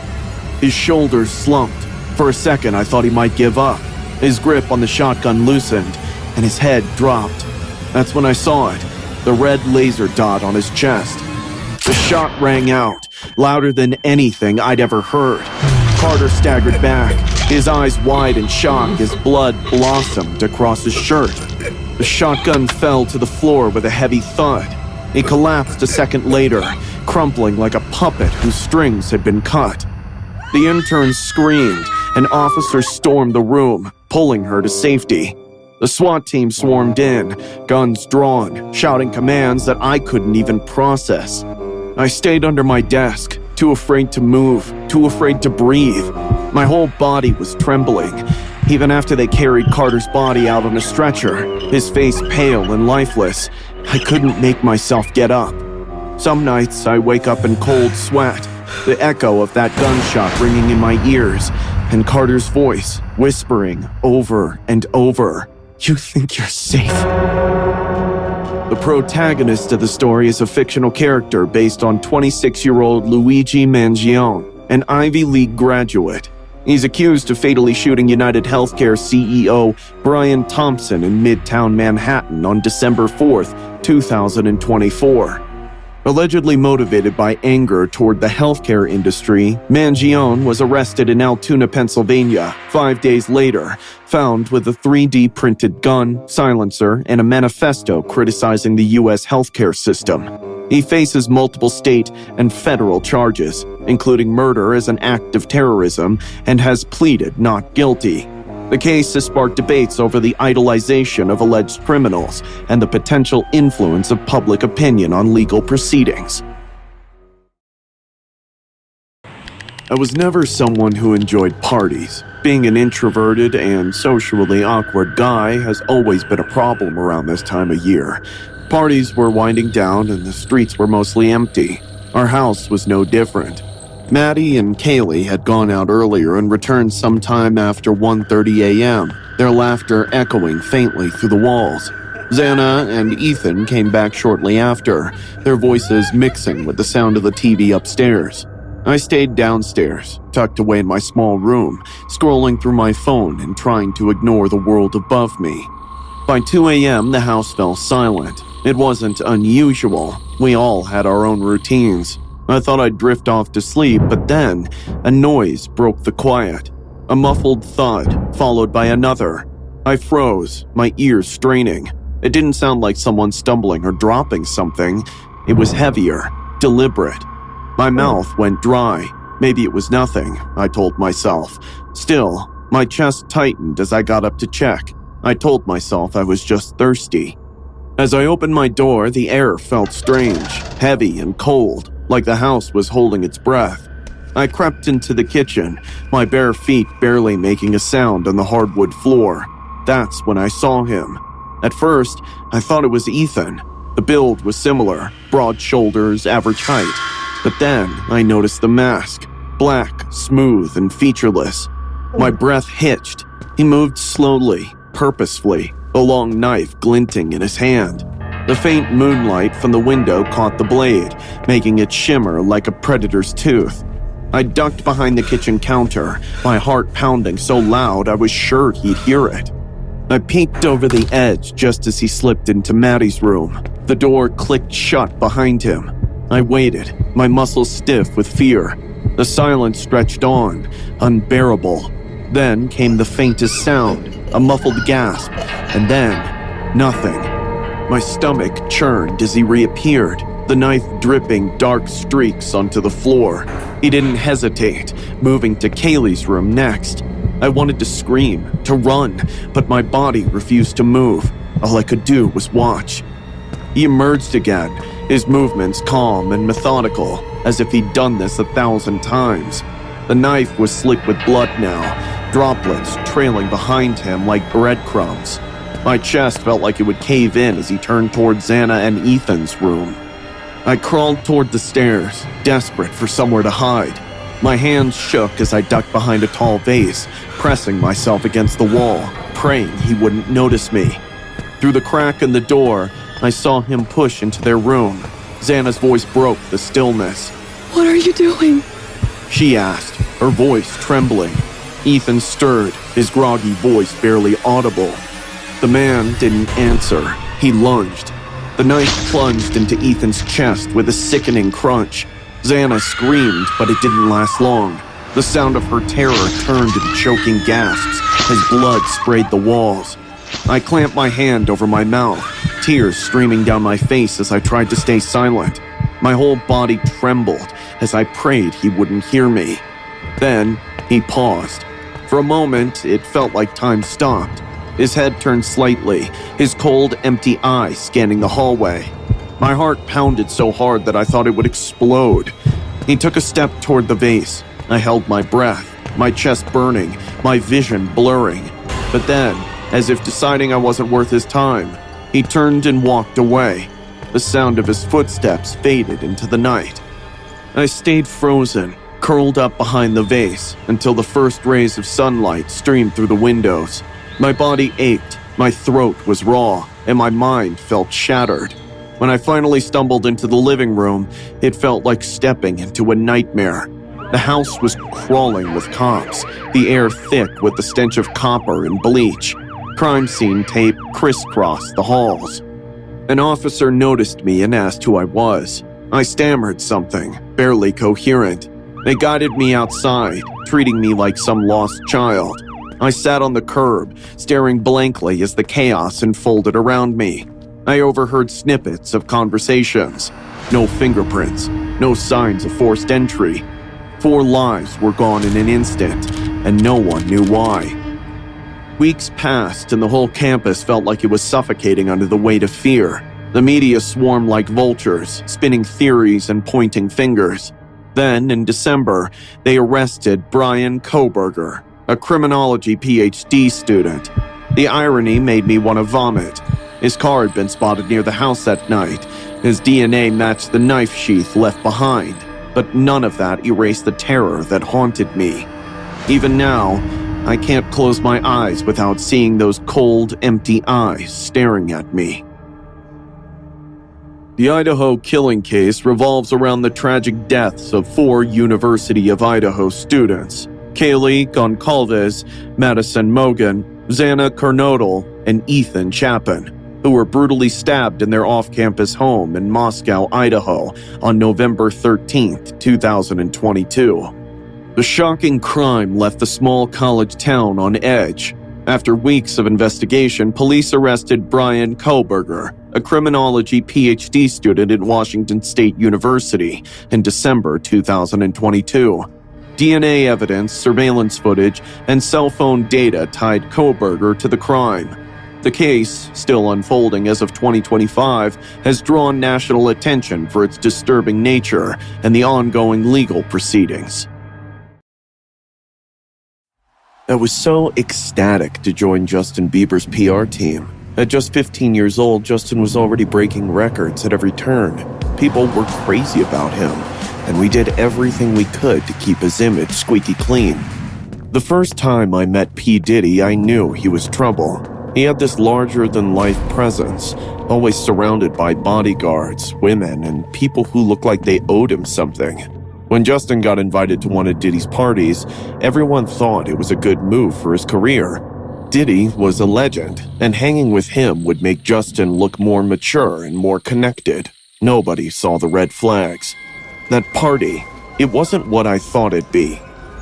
His shoulders slumped. For a second, I thought he might give up. His grip on the shotgun loosened, and his head dropped. That's when I saw it, the red laser dot on his chest. The shot rang out, louder than anything I'd ever heard. Carter staggered back, his eyes wide in shock as blood blossomed across his shirt. The shotgun fell to the floor with a heavy thud. He collapsed a second later, crumpling like a puppet whose strings had been cut. The intern screamed, and officers stormed the room, pulling her to safety. The SWAT team swarmed in, guns drawn, shouting commands that I couldn't even process. I stayed under my desk, too afraid to move, too afraid to breathe. My whole body was trembling. Even after they carried Carter's body out on a stretcher, his face pale and lifeless, I couldn't make myself get up. Some nights I wake up in cold sweat, the echo of that gunshot ringing in my ears, and Carter's voice whispering over and over, "You think you're safe?" The protagonist of the story is a fictional character based on 26-year-old Luigi Mangione, an Ivy League graduate. He's accused of fatally shooting United Healthcare CEO Brian Thompson in Midtown Manhattan on December 4th, 2024. Allegedly motivated by anger toward the healthcare industry, Mangione was arrested in Altoona, Pennsylvania, 5 days later, found with a 3D printed gun, silencer, and a manifesto criticizing the U.S. healthcare system. He faces multiple state and federal charges, including murder as an act of terrorism, and has pleaded not guilty. The case has sparked debates over the idolization of alleged criminals and the potential influence of public opinion on legal proceedings. I was never someone who enjoyed parties. Being an introverted and socially awkward guy has always been a problem around this time of year. Parties were winding down and the streets were mostly empty. Our house was no different. Maddie and Kaylee had gone out earlier and returned sometime after 1:30 a.m., their laughter echoing faintly through the walls. Xana and Ethan came back shortly after, their voices mixing with the sound of the TV upstairs. I stayed downstairs, tucked away in my small room, scrolling through my phone and trying to ignore the world above me. By 2 a.m., the house fell silent. It wasn't unusual. We all had our own routines. I thought I'd drift off to sleep, but then a noise broke the quiet. A muffled thud, followed by another. I froze, my ears straining. It didn't sound like someone stumbling or dropping something. It was heavier, deliberate. My mouth went dry. Maybe it was nothing, I told myself. Still, my chest tightened as I got up to check. I told myself I was just thirsty. As I opened my door, the air felt strange, heavy and cold, like the house was holding its breath. I crept into the kitchen, my bare feet barely making a sound on the hardwood floor. That's when I saw him. At first, I thought it was Ethan. The build was similar, broad shoulders, average height. But then I noticed the mask, black, smooth, and featureless. My breath hitched. He moved slowly, purposefully, a long knife glinting in his hand. The faint moonlight from the window caught the blade, making it shimmer like a predator's tooth. I ducked behind the kitchen counter, my heart pounding so loud I was sure he'd hear it. I peeked over the edge just as he slipped into Maddie's room. The door clicked shut behind him. I waited, my muscles stiff with fear. The silence stretched on, unbearable. Then came the faintest sound, a muffled gasp, and then nothing. My stomach churned as he reappeared, the knife dripping dark streaks onto the floor. He didn't hesitate, moving to Kaylee's room next. I wanted to scream, to run, but my body refused to move. All I could do was watch. He emerged again, his movements calm and methodical, as if he'd done this 1,000 times. The knife was slick with blood now, droplets trailing behind him like breadcrumbs. My chest felt like it would cave in as he turned toward Xana and Ethan's room. I crawled toward the stairs, desperate for somewhere to hide. My hands shook as I ducked behind a tall vase, pressing myself against the wall, praying he wouldn't notice me. Through the crack in the door, I saw him push into their room. Xana's voice broke the stillness. What are you doing? She asked, her voice trembling. Ethan stirred, his groggy voice barely audible. The man didn't answer. He lunged. The knife plunged into Ethan's chest with a sickening crunch. Xana screamed, but it didn't last long. The sound of her terror turned into choking gasps as blood sprayed the walls. I clamped my hand over my mouth, tears streaming down my face as I tried to stay silent. My whole body trembled as I prayed he wouldn't hear me. Then he paused. For a moment, it felt like time stopped. His head turned slightly, his cold, empty eye scanning the hallway. My heart pounded so hard that I thought it would explode. He took a step toward the vase. I held my breath, my chest burning, my vision blurring. But then, as if deciding I wasn't worth his time, he turned and walked away. The sound of his footsteps faded into the night. I stayed frozen, curled up behind the vase, until the first rays of sunlight streamed through the windows. My body ached, my throat was raw, and my mind felt shattered. When I finally stumbled into the living room, it felt like stepping into a nightmare. The house was crawling with cops, the air thick with the stench of copper and bleach. Crime scene tape crisscrossed the halls. An officer noticed me and asked who I was. I stammered something, barely coherent. They guided me outside, treating me like some lost child. I sat on the curb, staring blankly as the chaos unfolded around me. I overheard snippets of conversations. No fingerprints, no signs of forced entry. 4 lives were gone in an instant, and no one knew why. Weeks passed, and the whole campus felt like it was suffocating under the weight of fear. The media swarmed like vultures, spinning theories and pointing fingers. Then, in December, they arrested Brian Kohberger, a criminology PhD student. The irony made me want to vomit. His car had been spotted near the house that night. His DNA matched the knife sheath left behind, but none of that erased the terror that haunted me. Even now, I can't close my eyes without seeing those cold, empty eyes staring at me. The Idaho killing case revolves around the tragic deaths of 4 University of Idaho students: Kaylee Goncalves, Madison Mogan, Xana Kernodle, and Ethan Chapin, who were brutally stabbed in their off-campus home in Moscow, Idaho, on November 13, 2022. The shocking crime left the small college town on edge. After weeks of investigation, police arrested Brian Kohberger, a criminology PhD student at Washington State University, in December 2022. DNA evidence, surveillance footage, and cell phone data tied Kohberger to the crime. The case, still unfolding as of 2025, has drawn national attention for its disturbing nature and the ongoing legal proceedings. I was so ecstatic to join Justin Bieber's PR team. At just 15 years old, Justin was already breaking records at every turn. People were crazy about him, and we did everything we could to keep his image squeaky clean. The first time I met P Diddy, I knew he was trouble. He had this larger-than-life presence, always surrounded by bodyguards, women, and people who looked like they owed him something. When Justin got invited to one of Diddy's parties, everyone thought it was a good move for his career. Diddy was a legend, and hanging with him would make Justin look more mature and more connected. Nobody saw the red flags. That party, it wasn't what I thought it'd be.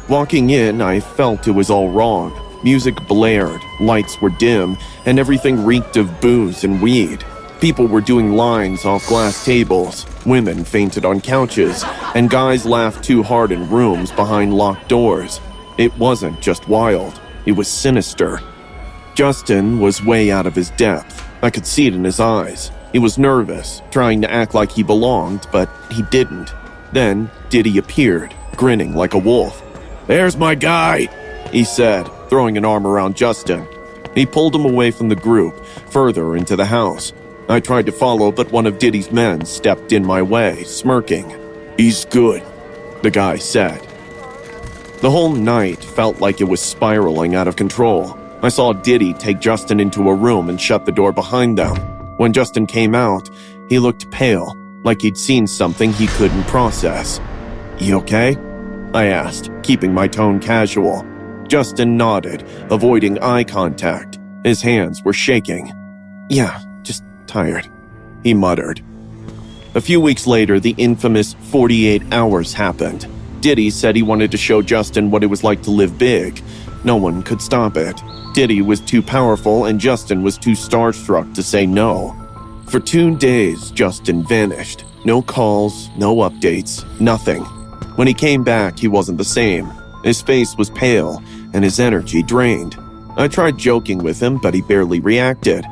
Walking in, I felt it was all wrong. Music blared, lights were dim, and everything reeked of booze and weed. People were doing lines off glass tables, women fainted on couches, and guys laughed too hard in rooms behind locked doors. It wasn't just wild, it was sinister. Justin was way out of his depth. I could see it in his eyes. He was nervous, trying to act like he belonged, but he didn't. Then Diddy appeared, grinning like a wolf. "There's my guy," he said, throwing an arm around Justin. He pulled him away from the group, further into the house. I tried to follow, but one of Diddy's men stepped in my way, smirking. "He's good," the guy said. The whole night felt like it was spiraling out of control. I saw Diddy take Justin into a room and shut the door behind them. When Justin came out, he looked pale, like he'd seen something he couldn't process. "You okay?" I asked, keeping my tone casual. Justin nodded, avoiding eye contact. His hands were shaking. "Yeah, just tired," he muttered. A few weeks later, the infamous 48 hours happened. Diddy said he wanted to show Justin what it was like to live big. No one could stop it. Diddy was too powerful and Justin was too starstruck to say no. For 2 days, Justin vanished. No calls, no updates, nothing. When he came back, he wasn't the same. His face was pale and his energy drained. I tried joking with him, but he barely reacted.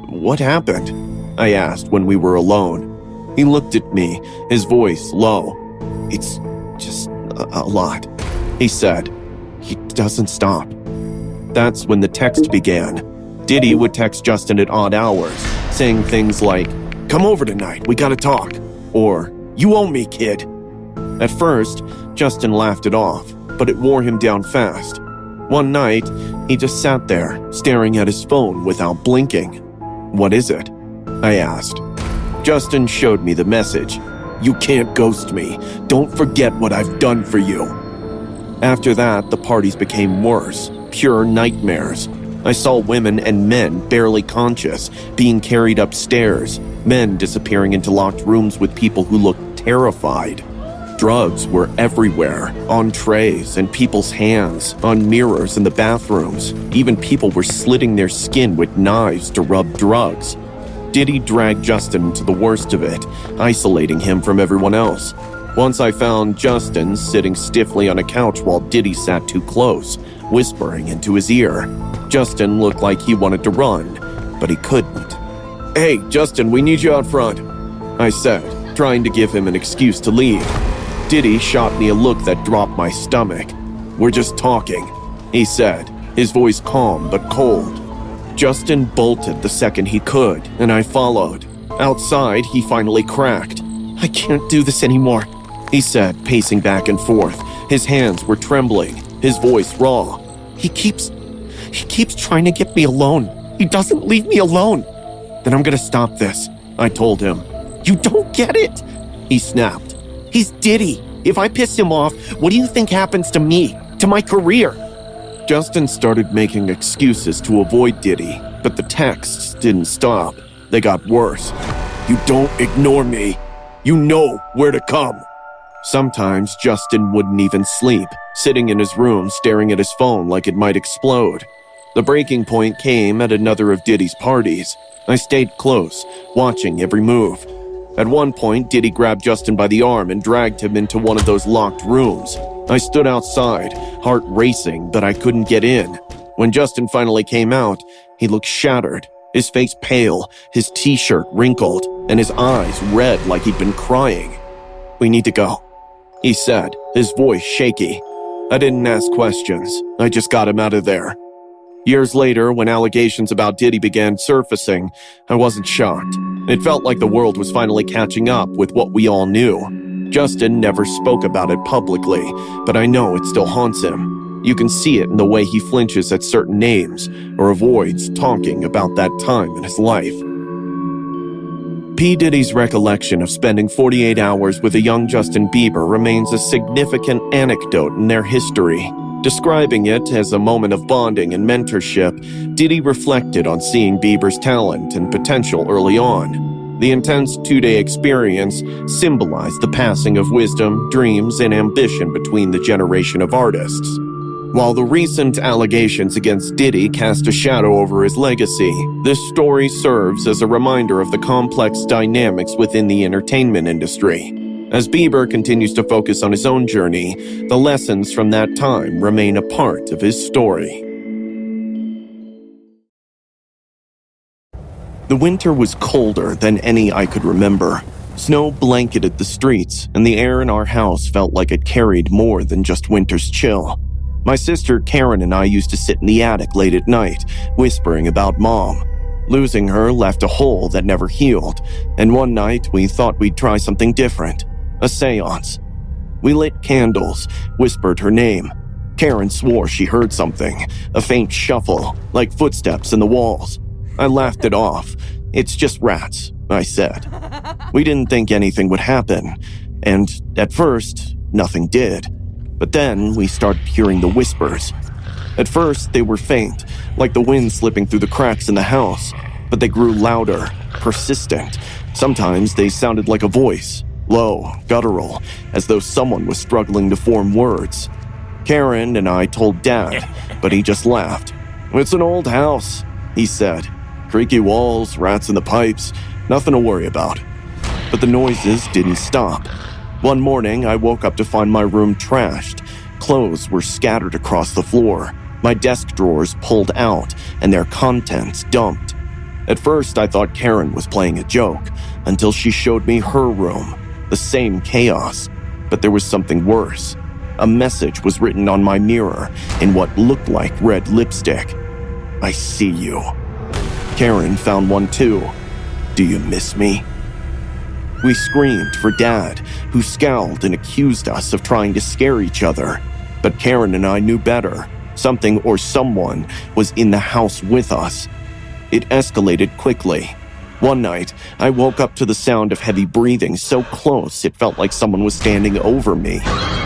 "What happened?" I asked when we were alone. He looked at me, his voice low. "It's just a lot," he said. "He doesn't stop." That's when the text began. Diddy would text Justin at odd hours, saying things like, "Come over tonight, we gotta talk," or "You owe me, kid." At first, Justin laughed it off, but it wore him down fast. One night, he just sat there, staring at his phone without blinking. "What is it?" I asked. Justin showed me the message. "You can't ghost me. Don't forget what I've done for you." After that, the parties became worse, pure nightmares. I saw women and men barely conscious, being carried upstairs, men disappearing into locked rooms with people who looked terrified. Drugs were everywhere, on trays, in people's hands, on mirrors in the bathrooms. Even people were slitting their skin with knives to rub drugs. Diddy dragged Justin into the worst of it, isolating him from everyone else. Once I found Justin sitting stiffly on a couch while Diddy sat too close, whispering into his ear. Justin looked like he wanted to run, but he couldn't. "Hey, Justin, we need you out front," I said, trying to give him an excuse to leave. Diddy shot me a look that dropped my stomach. "We're just talking," he said, his voice calm but cold. Justin bolted the second he could, and I followed. Outside, he finally cracked. "I can't do this anymore," he said, pacing back and forth. His hands were trembling, his voice raw. He keeps trying to get me alone. He doesn't leave me alone." "Then I'm gonna stop this," I told him. "You don't get it," he snapped. "He's Diddy. If I piss him off, what do you think happens to me, to my career?" Justin started making excuses to avoid Diddy, but the texts didn't stop. They got worse. "You don't ignore me. You know where to come." Sometimes Justin wouldn't even sleep, sitting in his room staring at his phone like it might explode. The breaking point came at another of Diddy's parties. I stayed close, watching every move. At one point, Diddy grabbed Justin by the arm and dragged him into one of those locked rooms. I stood outside, heart racing, but I couldn't get in. When Justin finally came out, he looked shattered, his face pale, his t-shirt wrinkled, and his eyes red like he'd been crying. "We need to go," he said, his voice shaky. I didn't ask questions. I just got him out of there. Years later, when allegations about Diddy began surfacing, I wasn't shocked. It felt like the world was finally catching up with what we all knew. Justin never spoke about it publicly, but I know it still haunts him. You can see it in the way he flinches at certain names or avoids talking about that time in his life. P. Diddy's recollection of spending 48 hours with a young Justin Bieber remains a significant anecdote in their history. Describing it as a moment of bonding and mentorship, Diddy reflected on seeing Bieber's talent and potential early on. The intense two-day experience symbolized the passing of wisdom, dreams, and ambition between the generation of artists. While the recent allegations against Diddy cast a shadow over his legacy, this story serves as a reminder of the complex dynamics within the entertainment industry. As Bieber continues to focus on his own journey, the lessons from that time remain a part of his story. The winter was colder than any I could remember. Snow blanketed the streets, and the air in our house felt like it carried more than just winter's chill. My sister Karen and I used to sit in the attic late at night, whispering about Mom. Losing her left a hole that never healed, and one night we thought we'd try something different, a seance. We lit candles, whispered her name. Karen swore she heard something, a faint shuffle, like footsteps in the walls. I laughed it off. It's just rats, I said. We didn't think anything would happen, and at first, nothing did. But then we started hearing the whispers. At first, they were faint, like the wind slipping through the cracks in the house, but they grew louder, persistent. Sometimes they sounded like a voice, low, guttural, as though someone was struggling to form words. Karen and I told Dad, but he just laughed. "It's an old house," he said. "Creaky walls, rats in the pipes, nothing to worry about." But the noises didn't stop. One morning, I woke up to find my room trashed. Clothes were scattered across the floor, my desk drawers pulled out, and their contents dumped. At first, I thought Karen was playing a joke, until she showed me her room, the same chaos. But there was something worse. A message was written on my mirror in what looked like red lipstick. "I see you." Karen found one too. "Do you miss me?" We screamed for Dad, who scowled and accused us of trying to scare each other. But Karen and I knew better. Something or someone was in the house with us. It escalated quickly. One night, I woke up to the sound of heavy breathing so close it felt like someone was standing over me.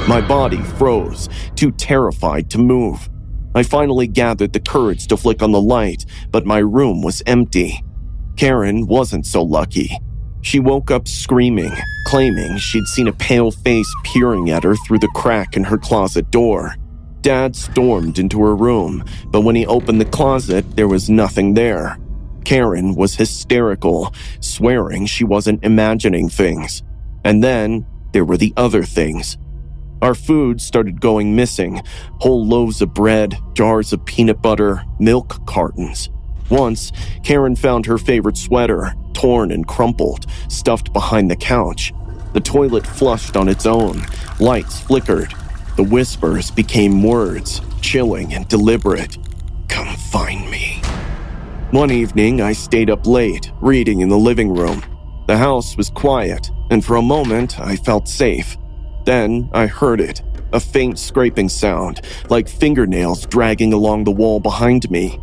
My body froze, too terrified to move. I finally gathered the courage to flick on the light, but my room was empty. Karen wasn't so lucky. She woke up screaming, claiming she'd seen a pale face peering at her through the crack in her closet door. Dad stormed into her room, but when he opened the closet, there was nothing there. Karen was hysterical, swearing she wasn't imagining things. And then there were the other things. Our food started going missing. Whole loaves of bread, jars of peanut butter, milk cartons. Once, Karen found her favorite sweater, torn and crumpled, stuffed behind the couch. The toilet flushed on its own. Lights flickered. The whispers became words, chilling and deliberate. "Come find me." One evening, I stayed up late, reading in the living room. The house was quiet, and for a moment, I felt safe. Then I heard it, a faint scraping sound, like fingernails dragging along the wall behind me.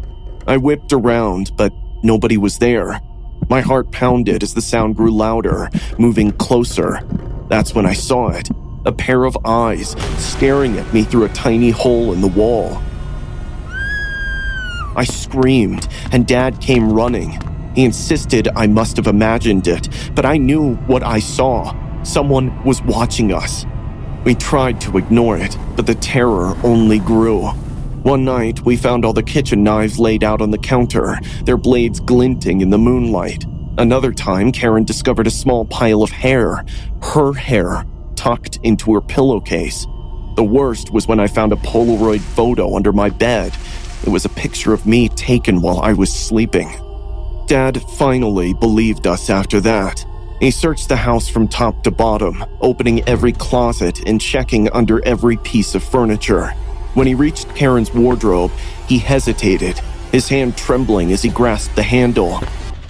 I whipped around, but nobody was there. My heart pounded as the sound grew louder, moving closer. That's when I saw it, a pair of eyes staring at me through a tiny hole in the wall. I screamed, and Dad came running. He insisted I must have imagined it, but I knew what I saw. Someone was watching us. We tried to ignore it, but the terror only grew. One night, we found all the kitchen knives laid out on the counter, their blades glinting in the moonlight. Another time, Karen discovered a small pile of hair, her hair, tucked into her pillowcase. The worst was when I found a Polaroid photo under my bed. It was a picture of me taken while I was sleeping. Dad finally believed us after that. He searched the house from top to bottom, opening every closet and checking under every piece of furniture. When he reached Karen's wardrobe, he hesitated, his hand trembling as he grasped the handle.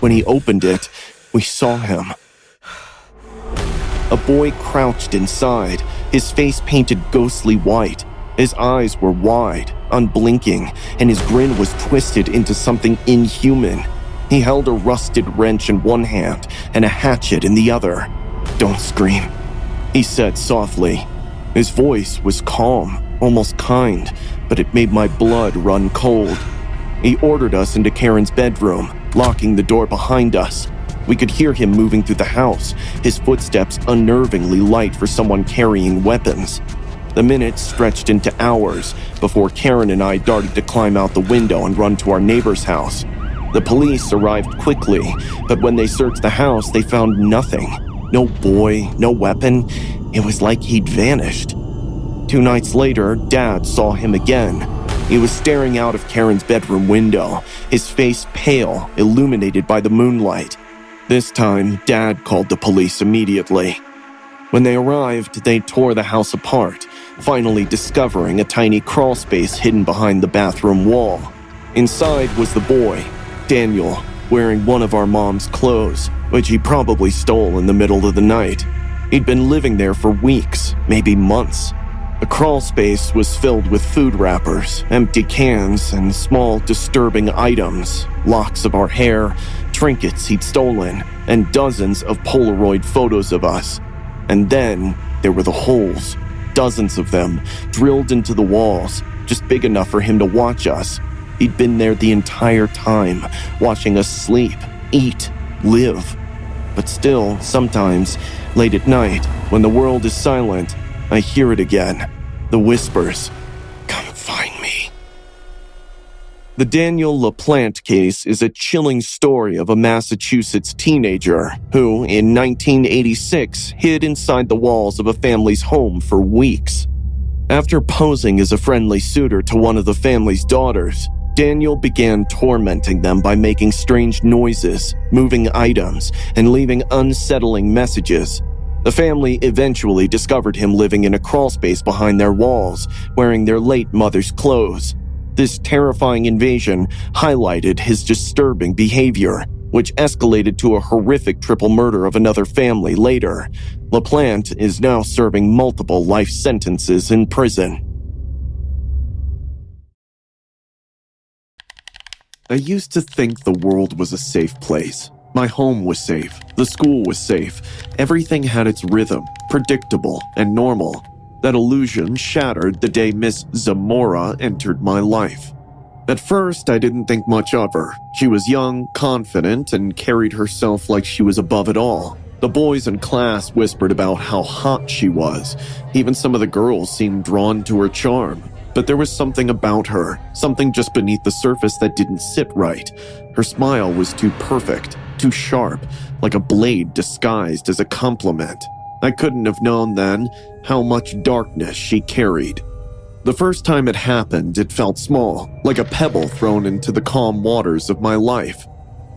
When he opened it, we saw him. A boy crouched inside, his face painted ghostly white. His eyes were wide, unblinking, and his grin was twisted into something inhuman. He held a rusted wrench in one hand and a hatchet in the other. "Don't scream," he said softly. His voice was calm, almost kind, but it made my blood run cold. He ordered us into Karen's bedroom, locking the door behind us. We could hear him moving through the house, his footsteps unnervingly light for someone carrying weapons. The minutes stretched into hours before Karen and I darted to climb out the window and run to our neighbor's house. The police arrived quickly, but when they searched the house, they found nothing. No boy, no weapon. It was like he'd vanished. 2 nights later, Dad saw him again. He was staring out of Karen's bedroom window, his face pale, illuminated by the moonlight. This time, Dad called the police immediately. When they arrived, they tore the house apart, finally discovering a tiny crawl space hidden behind the bathroom wall. Inside was the boy, Daniel, wearing one of our mom's clothes, which he probably stole in the middle of the night. He'd been living there for weeks, maybe months. The crawl space was filled with food wrappers, empty cans, and small, disturbing items, locks of our hair, trinkets he'd stolen, and dozens of Polaroid photos of us. And then there were the holes, dozens of them, drilled into the walls, just big enough for him to watch us. He'd been there the entire time, watching us sleep, eat, live. But still, sometimes, late at night, when the world is silent, I hear it again. The whispers. "Come find me." The Daniel LaPlante case is a chilling story of a Massachusetts teenager who, in 1986, hid inside the walls of a family's home for weeks. After posing as a friendly suitor to one of the family's daughters, Daniel began tormenting them by making strange noises, moving items, and leaving unsettling messages. The family eventually discovered him living in a crawlspace behind their walls, wearing their late mother's clothes. This terrifying invasion highlighted his disturbing behavior, which escalated to a horrific triple murder of another family later. LaPlante is now serving multiple life sentences in prison. I used to think the world was a safe place. My home was safe, the school was safe, everything had its rhythm, predictable and normal. That illusion shattered the day Miss Zamora entered my life. At first, I didn't think much of her. She was young, confident, and carried herself like she was above it all. The boys in class whispered about how hot she was. Even some of the girls seemed drawn to her charm. But there was something about her, something just beneath the surface that didn't sit right. Her smile was too perfect, too sharp, like a blade disguised as a compliment. I couldn't have known then how much darkness she carried. The first time it happened, it felt small, like a pebble thrown into the calm waters of my life.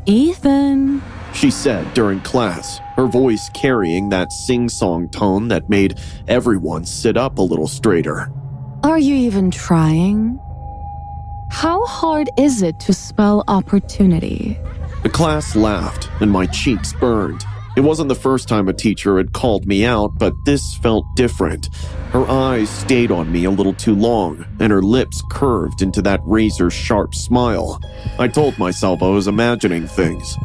"Ethan," she said during class, her voice carrying that sing-song tone that made everyone sit up a little straighter. "are you even trying? How hard is it to spell opportunity?" The class laughed, and my cheeks burned. It wasn't the first time a teacher had called me out, but this felt different. Her eyes stayed on me a little too long, and her lips curved into that razor-sharp smile. I told myself I was imagining things.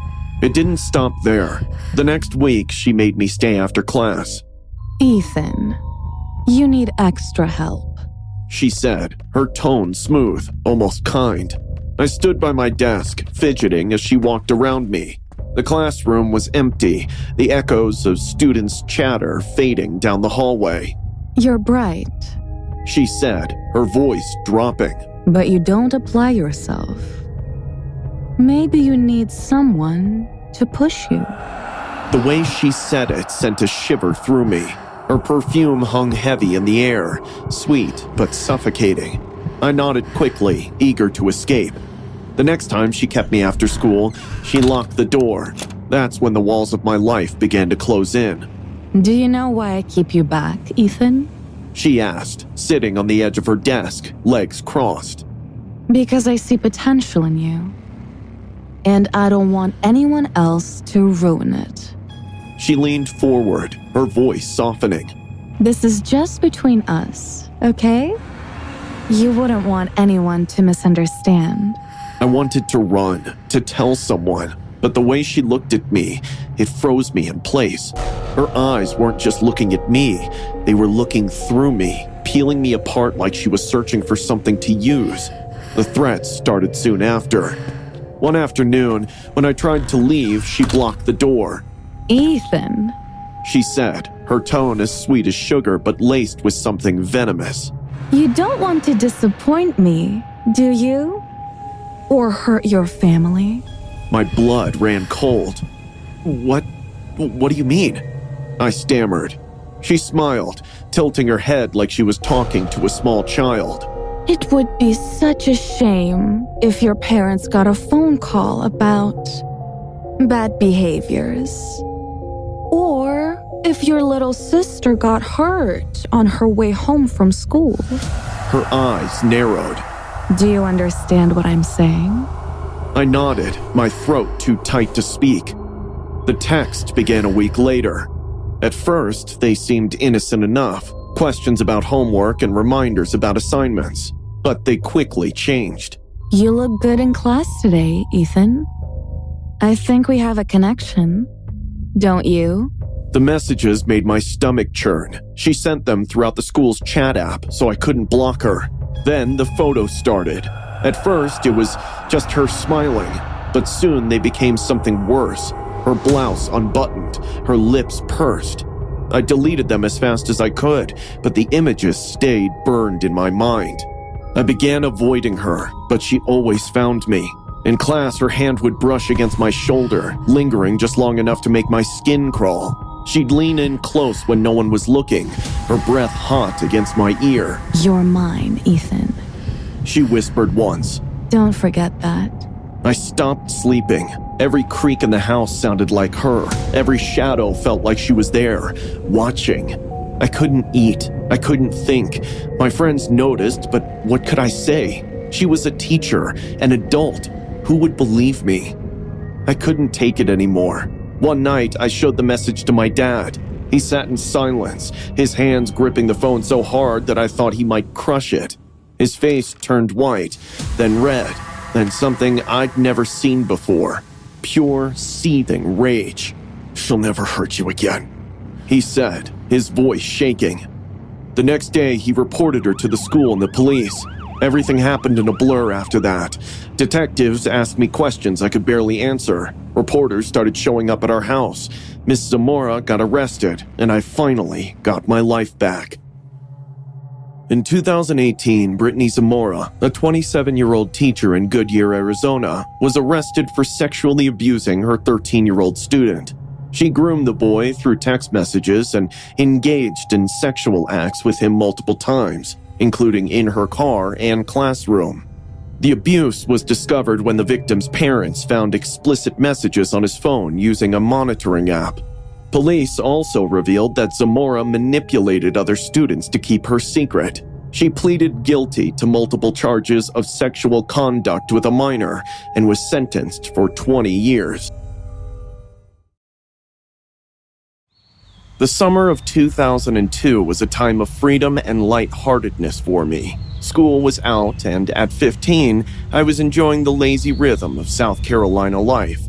It didn't stop there. The next week, she made me stay after class. "Ethan, you need extra help," she said, her tone smooth, almost kind. I stood by my desk, fidgeting as she walked around me. The classroom was empty, the echoes of students' chatter fading down the hallway. "You're bright, She said, her voice dropping. but you don't apply yourself. Maybe you need someone to push you." The way she said it sent a shiver through me. Her perfume hung heavy in the air, sweet but suffocating. I nodded quickly, eager to escape. The next time she kept me after school, she locked the door. That's when the walls of my life began to close in. "Do you know why I keep you back, Ethan?" She asked, sitting on the edge of her desk, legs crossed. "Because I see potential in you. And I don't want anyone else to ruin it." She leaned forward, her voice softening. "This is just between us, okay? You wouldn't want anyone to misunderstand." I wanted to run, to tell someone, but the way she looked at me, it froze me in place. Her eyes weren't just looking at me, they were looking through me, peeling me apart like she was searching for something to use. The threats started soon after. One afternoon, when I tried to leave, she blocked the door. Ethan, She said, her tone as sweet as sugar but laced with something venomous. you don't want to disappoint me, do you? Or hurt your family? My blood ran cold. What do you mean? I stammered. She smiled, tilting her head like she was talking to a small child. It would be such a shame if your parents got a phone call about bad behaviors. Or if your little sister got hurt on her way home from school. Her eyes narrowed. Do you understand what I'm saying? I nodded, my throat too tight to speak. The text began a week later. At first, they seemed innocent enough. Questions about homework and reminders about assignments. But they quickly changed. You look good in class today, Ethan. I think we have a connection. Don't you? The messages made my stomach churn. She sent them throughout the school's chat app, so I couldn't block her. Then the photos started. At first, it was just her smiling, but soon they became something worse. Her blouse unbuttoned, her lips pursed. I deleted them as fast as I could, but the images stayed burned in my mind. I began avoiding her, but she always found me. In class, her hand would brush against my shoulder, lingering just long enough to make my skin crawl. She'd lean in close when no one was looking, her breath hot against my ear. You're mine, Ethan. She whispered once. Don't forget that. I stopped sleeping. Every creak in the house sounded like her. Every shadow felt like she was there, watching. I couldn't eat. I couldn't think. My friends noticed, but what could I say? She was a teacher, an adult. Who would believe me? I couldn't take it anymore. One night, I showed the message to my dad. He sat in silence, his hands gripping the phone so hard that I thought he might crush it. His face turned white, then red, then something I'd never seen before. Pure, seething rage. "She'll never hurt you again," he said, his voice shaking. The next day, he reported her to the school and the police. Everything happened in a blur after that. Detectives asked me questions I could barely answer. Reporters started showing up at our house. Miss Zamora got arrested, and I finally got my life back. In 2018, Britney Zamora, a 27-year-old teacher in Goodyear, Arizona, was arrested for sexually abusing her 13-year-old student. She groomed the boy through text messages and engaged in sexual acts with him multiple times, including in her car and classroom. The abuse was discovered when the victim's parents found explicit messages on his phone using a monitoring app. Police also revealed that Zamora manipulated other students to keep her secret. She pleaded guilty to multiple charges of sexual conduct with a minor and was sentenced for 20 years. The summer of 2002 was a time of freedom and lightheartedness for me. School was out, and at 15, I was enjoying the lazy rhythm of South Carolina life.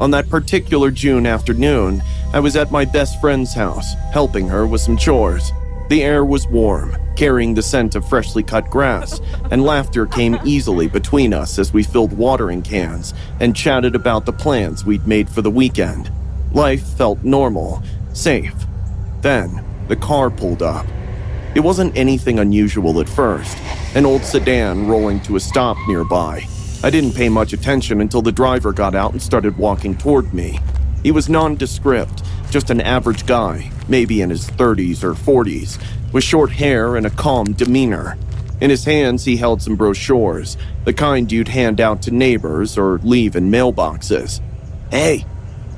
On that particular June afternoon, I was at my best friend's house, helping her with some chores. The air was warm, carrying the scent of freshly cut grass, and laughter came easily between us as we filled watering cans and chatted about the plans we'd made for the weekend. Life felt normal, safe. Then, the car pulled up. It wasn't anything unusual at first, an old sedan rolling to a stop nearby. I didn't pay much attention until the driver got out and started walking toward me. He was nondescript, just an average guy, maybe in his 30s or 40s, with short hair and a calm demeanor. In his hands, he held some brochures, the kind you'd hand out to neighbors or leave in mailboxes. "Hey,"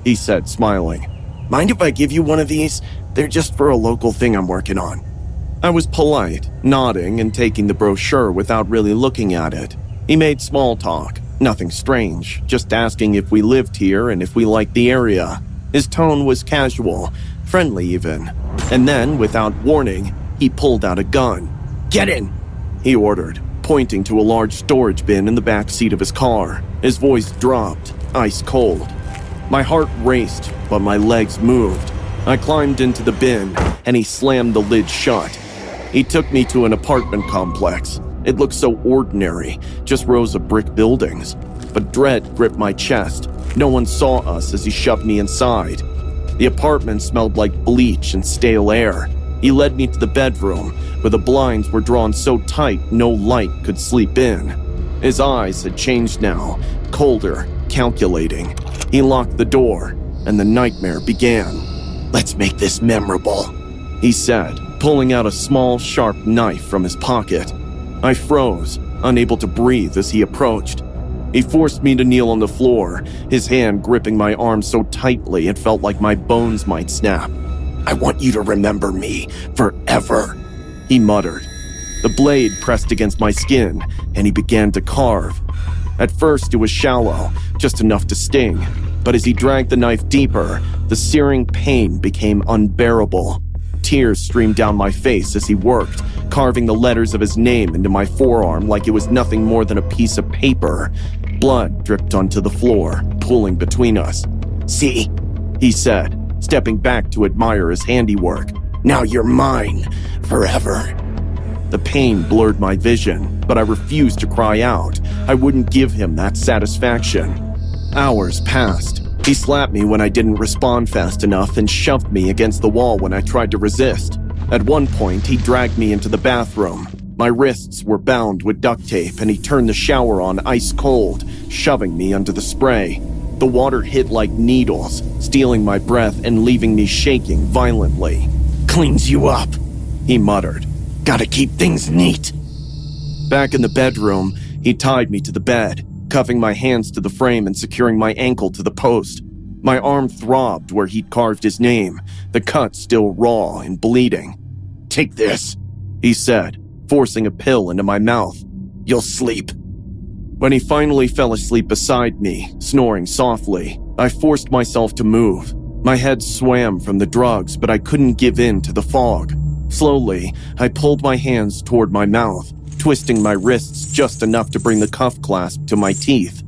he said, smiling. "Mind if I give you one of these? They're just for a local thing I'm working on." I was polite, nodding and taking the brochure without really looking at it. He made small talk, nothing strange, just asking if we lived here and if we liked the area. His tone was casual, friendly even. And then, without warning, he pulled out a gun. "Get in," he ordered. pointing to a large storage bin in the back seat of his car. His voice dropped, ice cold. My heart raced, but my legs moved. I climbed into the bin, and he slammed the lid shut. He took me to an apartment complex. It looked so ordinary, just rows of brick buildings. But dread gripped my chest. No one saw us as he shoved me inside. The apartment smelled like bleach and stale air. He led me to the bedroom, where the blinds were drawn so tight no light could sleep in. His eyes had changed now, colder, calculating. He locked the door, and the nightmare began. "Let's make this memorable," he said, pulling out a small, sharp knife from his pocket. I froze, unable to breathe as he approached. He forced me to kneel on the floor, his hand gripping my arm so tightly it felt like my bones might snap. "I want you to remember me forever," he muttered. The blade pressed against my skin, and he began to carve. At first, it was shallow, just enough to sting. But as he dragged the knife deeper, the searing pain became unbearable. Tears streamed down my face as he worked, carving the letters of his name into my forearm like it was nothing more than a piece of paper. Blood dripped onto the floor, pooling between us. "See?" he said, stepping back to admire his handiwork. "Now you're mine, forever." The pain blurred my vision, but I refused to cry out. I wouldn't give him that satisfaction. Hours passed. He slapped me when I didn't respond fast enough and shoved me against the wall when I tried to resist. At one point, he dragged me into the bathroom. My wrists were bound with duct tape, and he turned the shower on ice cold, shoving me under the spray. The water hit like needles, stealing my breath and leaving me shaking violently. "Cleans you up," he muttered. "Gotta keep things neat." Back in the bedroom, he tied me to the bed, cuffing my hands to the frame and securing my ankle to the post. My arm throbbed where he'd carved his name, the cut still raw and bleeding. "Take this," he said, forcing a pill into my mouth. "You'll sleep." When he finally fell asleep beside me, snoring softly, I forced myself to move. My head swam from the drugs, but I couldn't give in to the fog. Slowly, I pulled my hands toward my mouth, twisting my wrists just enough to bring the cuff clasp to my teeth.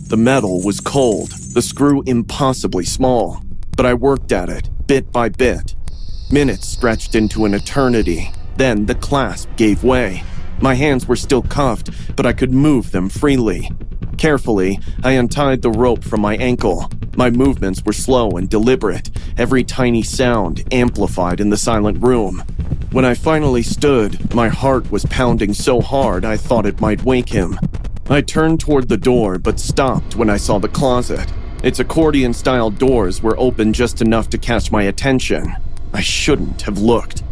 The metal was cold, the screw impossibly small, but I worked at it, bit by bit. Minutes stretched into an eternity. Then the clasp gave way. My hands were still cuffed, but I could move them freely. Carefully, I untied the rope from my ankle. My movements were slow and deliberate, every tiny sound amplified in the silent room. When I finally stood, my heart was pounding so hard I thought it might wake him. I turned toward the door, but stopped when I saw the closet. Its accordion-style doors were open just enough to catch my attention. I shouldn't have looked.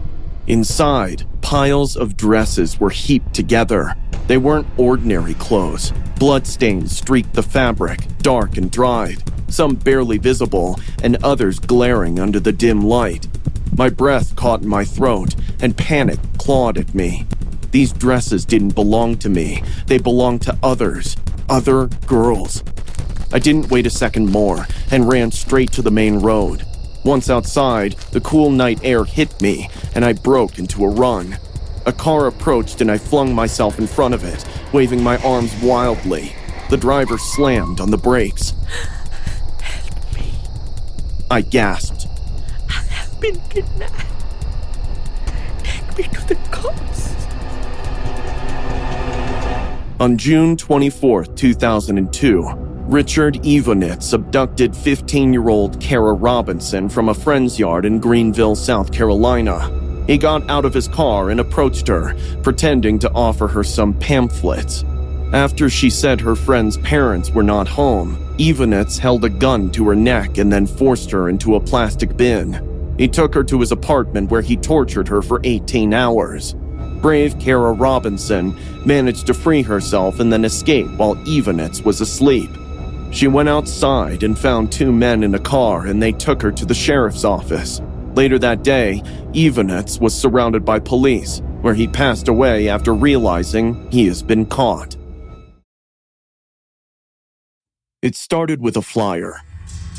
Inside, piles of dresses were heaped together. They weren't ordinary clothes. Bloodstains streaked the fabric, dark and dried, some barely visible and others glaring under the dim light. My breath caught in my throat, and panic clawed at me. These dresses didn't belong to me. They belonged to others, other girls. I didn't wait a second more and ran straight to the main road. Once outside, the cool night air hit me, and I broke into a run. A car approached, and I flung myself in front of it, waving my arms wildly. The driver slammed on the brakes. "Help me. I gasped. I have been kidnapped. Take me to the cops." On June 24th, 2002, Richard Evonitz abducted 15-year-old Kara Robinson from a friend's yard in Greenville, South Carolina. He got out of his car and approached her, pretending to offer her some pamphlets. After she said her friend's parents were not home, Evonitz held a gun to her neck and then forced her into a plastic bin. He took her to his apartment where he tortured her for 18 hours. Brave Kara Robinson managed to free herself and then escape while Evonitz was asleep. She went outside and found two men in a car, and they took her to the sheriff's office. Later that day, Evonitz was surrounded by police, where he passed away after realizing he has been caught. It started with a flyer.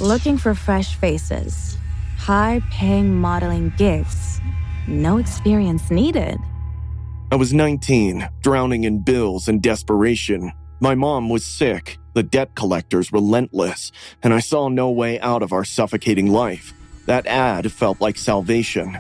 Looking for fresh faces. High-paying modeling gigs. No experience needed. I was 19, drowning in bills and desperation. My mom was sick, the debt collectors relentless, and I saw no way out of our suffocating life. That ad felt like salvation.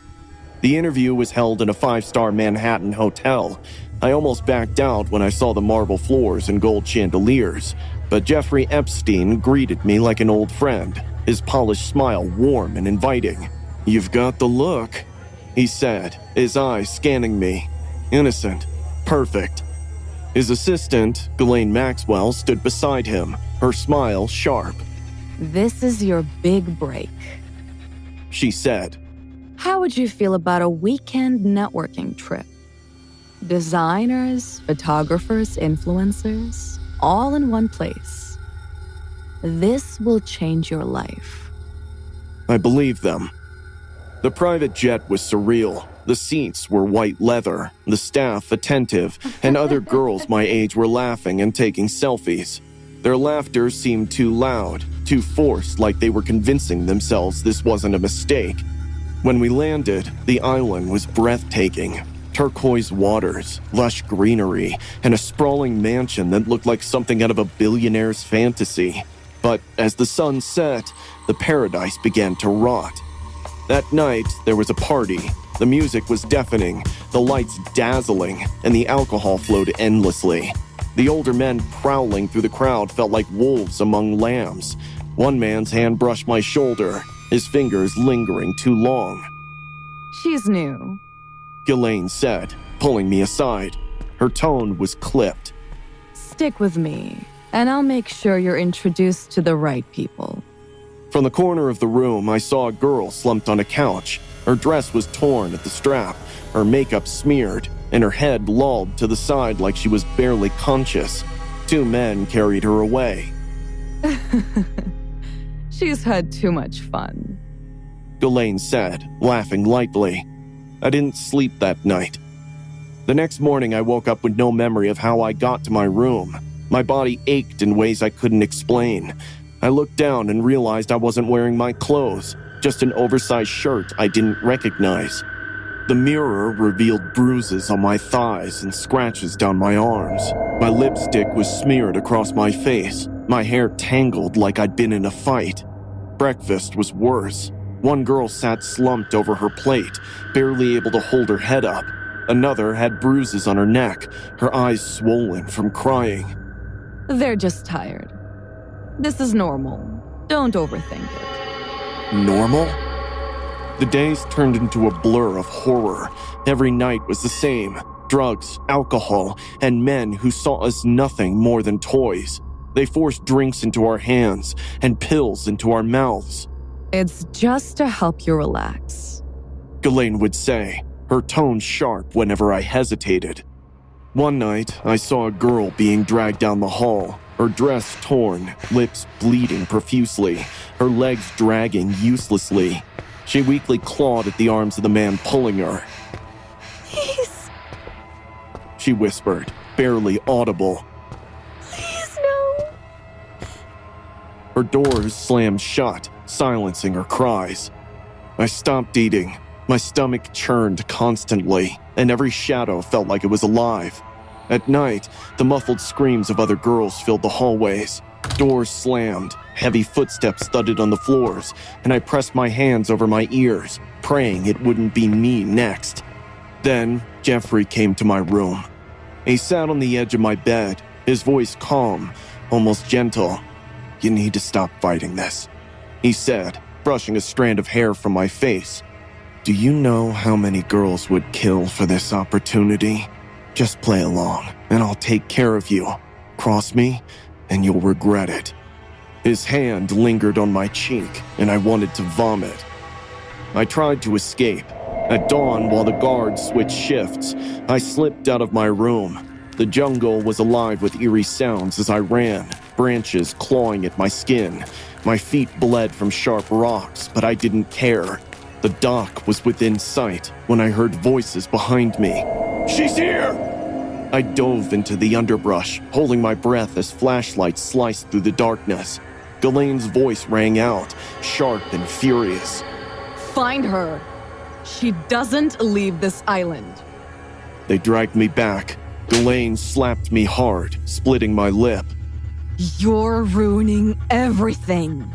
The interview was held in a 5-star Manhattan hotel. I almost backed out when I saw the marble floors and gold chandeliers, but Jeffrey Epstein greeted me like an old friend, his polished smile warm and inviting. "You've got the look," he said, his eyes scanning me. Innocent. Perfect. His assistant, Ghislaine Maxwell, stood beside him, her smile sharp. This is your big break, She said. How would you feel about a weekend networking trip? Designers, photographers, influencers, all in one place. This will change your life. I believed them. The private jet was surreal. The seats were white leather, the staff attentive, and other girls my age were laughing and taking selfies. Their laughter seemed too loud, too forced, like they were convincing themselves this wasn't a mistake. When we landed, the island was breathtaking. Turquoise waters, lush greenery, and a sprawling mansion that looked like something out of a billionaire's fantasy. But as the sun set, the paradise began to rot. That night, there was a party. The music was deafening, the lights dazzling, and the alcohol flowed endlessly. The older men prowling through the crowd felt like wolves among lambs. One man's hand brushed my shoulder, his fingers lingering too long. She's new. Ghislaine said, pulling me aside. Her tone was clipped. Stick with me, and I'll make sure you're introduced to the right people. From the corner of the room, I saw a girl slumped on a couch. Her dress was torn at the strap, her makeup smeared, and her head lolled to the side like she was barely conscious. 2 men carried her away. She's had too much fun, Ghislaine said, laughing lightly. I didn't sleep that night. The next morning, I woke up with no memory of how I got to my room. My body ached in ways I couldn't explain. I looked down and realized I wasn't wearing my clothes, just an oversized shirt I didn't recognize. The mirror revealed bruises on my thighs and scratches down my arms. My lipstick was smeared across my face, my hair tangled like I'd been in a fight. Breakfast was worse. One girl sat slumped over her plate, barely able to hold her head up. Another had bruises on her neck, her eyes swollen from crying. They're just tired. This is normal. Don't overthink it. Normal? The days turned into a blur of horror. Every night was the same. Drugs, alcohol, and men who saw us nothing more than toys. They forced drinks into our hands and pills into our mouths. It's just to help you relax, Ghislaine would say, her tone sharp whenever I hesitated. One night, I saw a girl being dragged down the hall, her dress torn, lips bleeding profusely, her legs dragging uselessly. She weakly clawed at the arms of the man pulling her. Please. She whispered, barely audible. Please, no. Her doors slammed shut, silencing her cries. I stopped eating. My stomach churned constantly, and every shadow felt like it was alive. At night, the muffled screams of other girls filled the hallways. Doors slammed, heavy footsteps thudded on the floors, and I pressed my hands over my ears, praying it wouldn't be me next. Then, Jeffrey came to my room. He sat on the edge of my bed, his voice calm, almost gentle. "You need to stop fighting this," he said, brushing a strand of hair from my face. "Do you know how many girls would kill for this opportunity? Just play along, and I'll take care of you. Cross me, and you'll regret it." His hand lingered on my cheek, and I wanted to vomit. I tried to escape. At dawn, while the guards switched shifts, I slipped out of my room. The jungle was alive with eerie sounds as I ran, branches clawing at my skin. My feet bled from sharp rocks, but I didn't care. The dock was within sight when I heard voices behind me. "She's here!" I dove into the underbrush, holding my breath as flashlights sliced through the darkness. Ghislaine's voice rang out, sharp and furious. Find her. She doesn't leave this island. They dragged me back. Ghislaine slapped me hard, splitting my lip. You're ruining everything.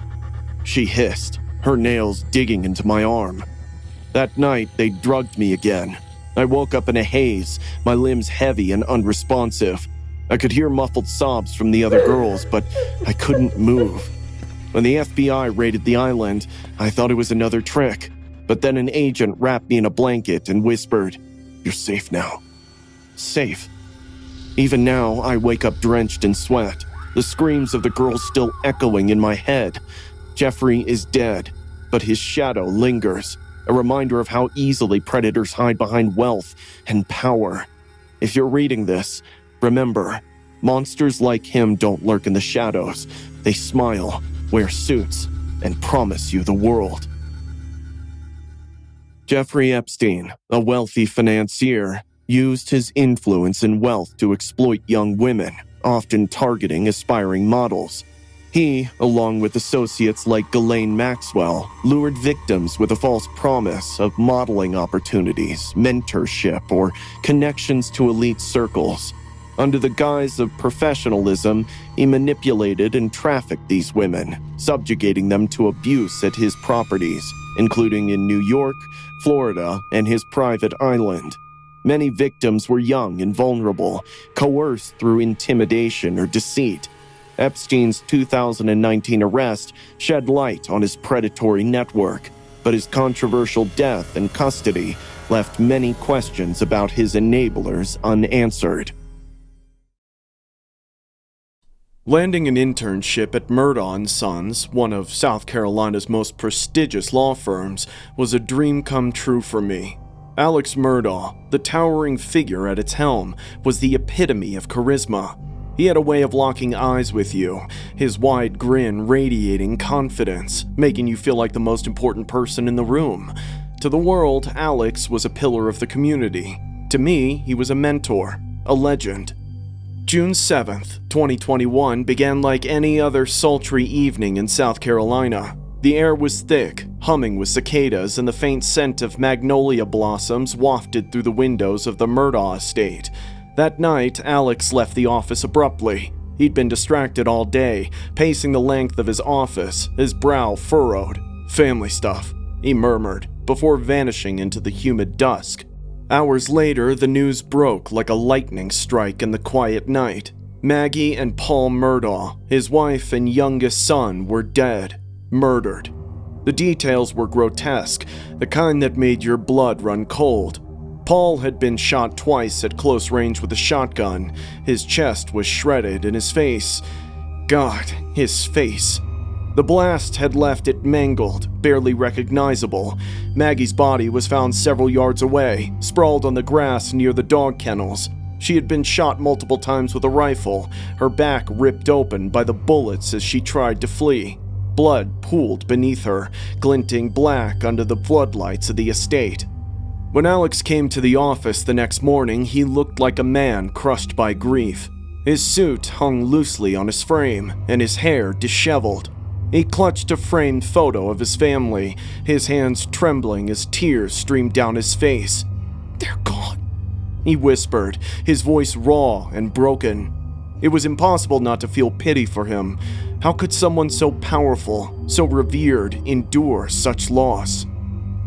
She hissed, her nails digging into my arm. That night, they drugged me again. I woke up in a haze, my limbs heavy and unresponsive. I could hear muffled sobs from the other girls, but I couldn't move. When the FBI raided the island, I thought it was another trick. But then an agent wrapped me in a blanket and whispered, "You're safe now." Safe. Even now, I wake up drenched in sweat, the screams of the girls still echoing in my head. Jeffrey is dead, but his shadow lingers, a reminder of how easily predators hide behind wealth and power. If you're reading this, remember, monsters like him don't lurk in the shadows. They smile, wear suits, and promise you the world. Jeffrey Epstein, a wealthy financier, used his influence and wealth to exploit young women, often targeting aspiring models. He, along with associates like Ghislaine Maxwell, lured victims with a false promise of modeling opportunities, mentorship, or connections to elite circles. Under the guise of professionalism, he manipulated and trafficked these women, subjugating them to abuse at his properties, including in New York, Florida, and his private island. Many victims were young and vulnerable, coerced through intimidation or deceit. Epstein's 2019 arrest shed light on his predatory network, but his controversial death in custody left many questions about his enablers unanswered. Landing an internship at Murdaugh & Sons, one of South Carolina's most prestigious law firms, was a dream come true for me. Alex Murdaugh, the towering figure at its helm, was the epitome of charisma. He had a way of locking eyes with you, his wide grin radiating confidence, making you feel like the most important person in the room. To the world, Alex was a pillar of the community. To me, he was a mentor, a legend. June 7th, 2021 began like any other sultry evening in South Carolina. The air was thick, humming with cicadas, and the faint scent of magnolia blossoms wafted through the windows of the Murdaugh estate. That night, Alex left the office abruptly. He'd been distracted all day, pacing the length of his office, his brow furrowed. "Family stuff," he murmured, before vanishing into the humid dusk. Hours later, the news broke like a lightning strike in the quiet night. Maggie and Paul Murdaugh, his wife and youngest son, were dead. Murdered. The details were grotesque, the kind that made your blood run cold. Paul had been shot twice at close range with a shotgun. His chest was shredded and his face... God, his face. The blast had left it mangled, barely recognizable. Maggie's body was found several yards away, sprawled on the grass near the dog kennels. She had been shot multiple times with a rifle, her back ripped open by the bullets as she tried to flee. Blood pooled beneath her, glinting black under the floodlights of the estate. When Alex came to the office the next morning, he looked like a man crushed by grief. His suit hung loosely on his frame, and his hair disheveled. He clutched a framed photo of his family, his hands trembling as tears streamed down his face. "They're gone," he whispered, his voice raw and broken. It was impossible not to feel pity for him. How could someone so powerful, so revered, endure such loss?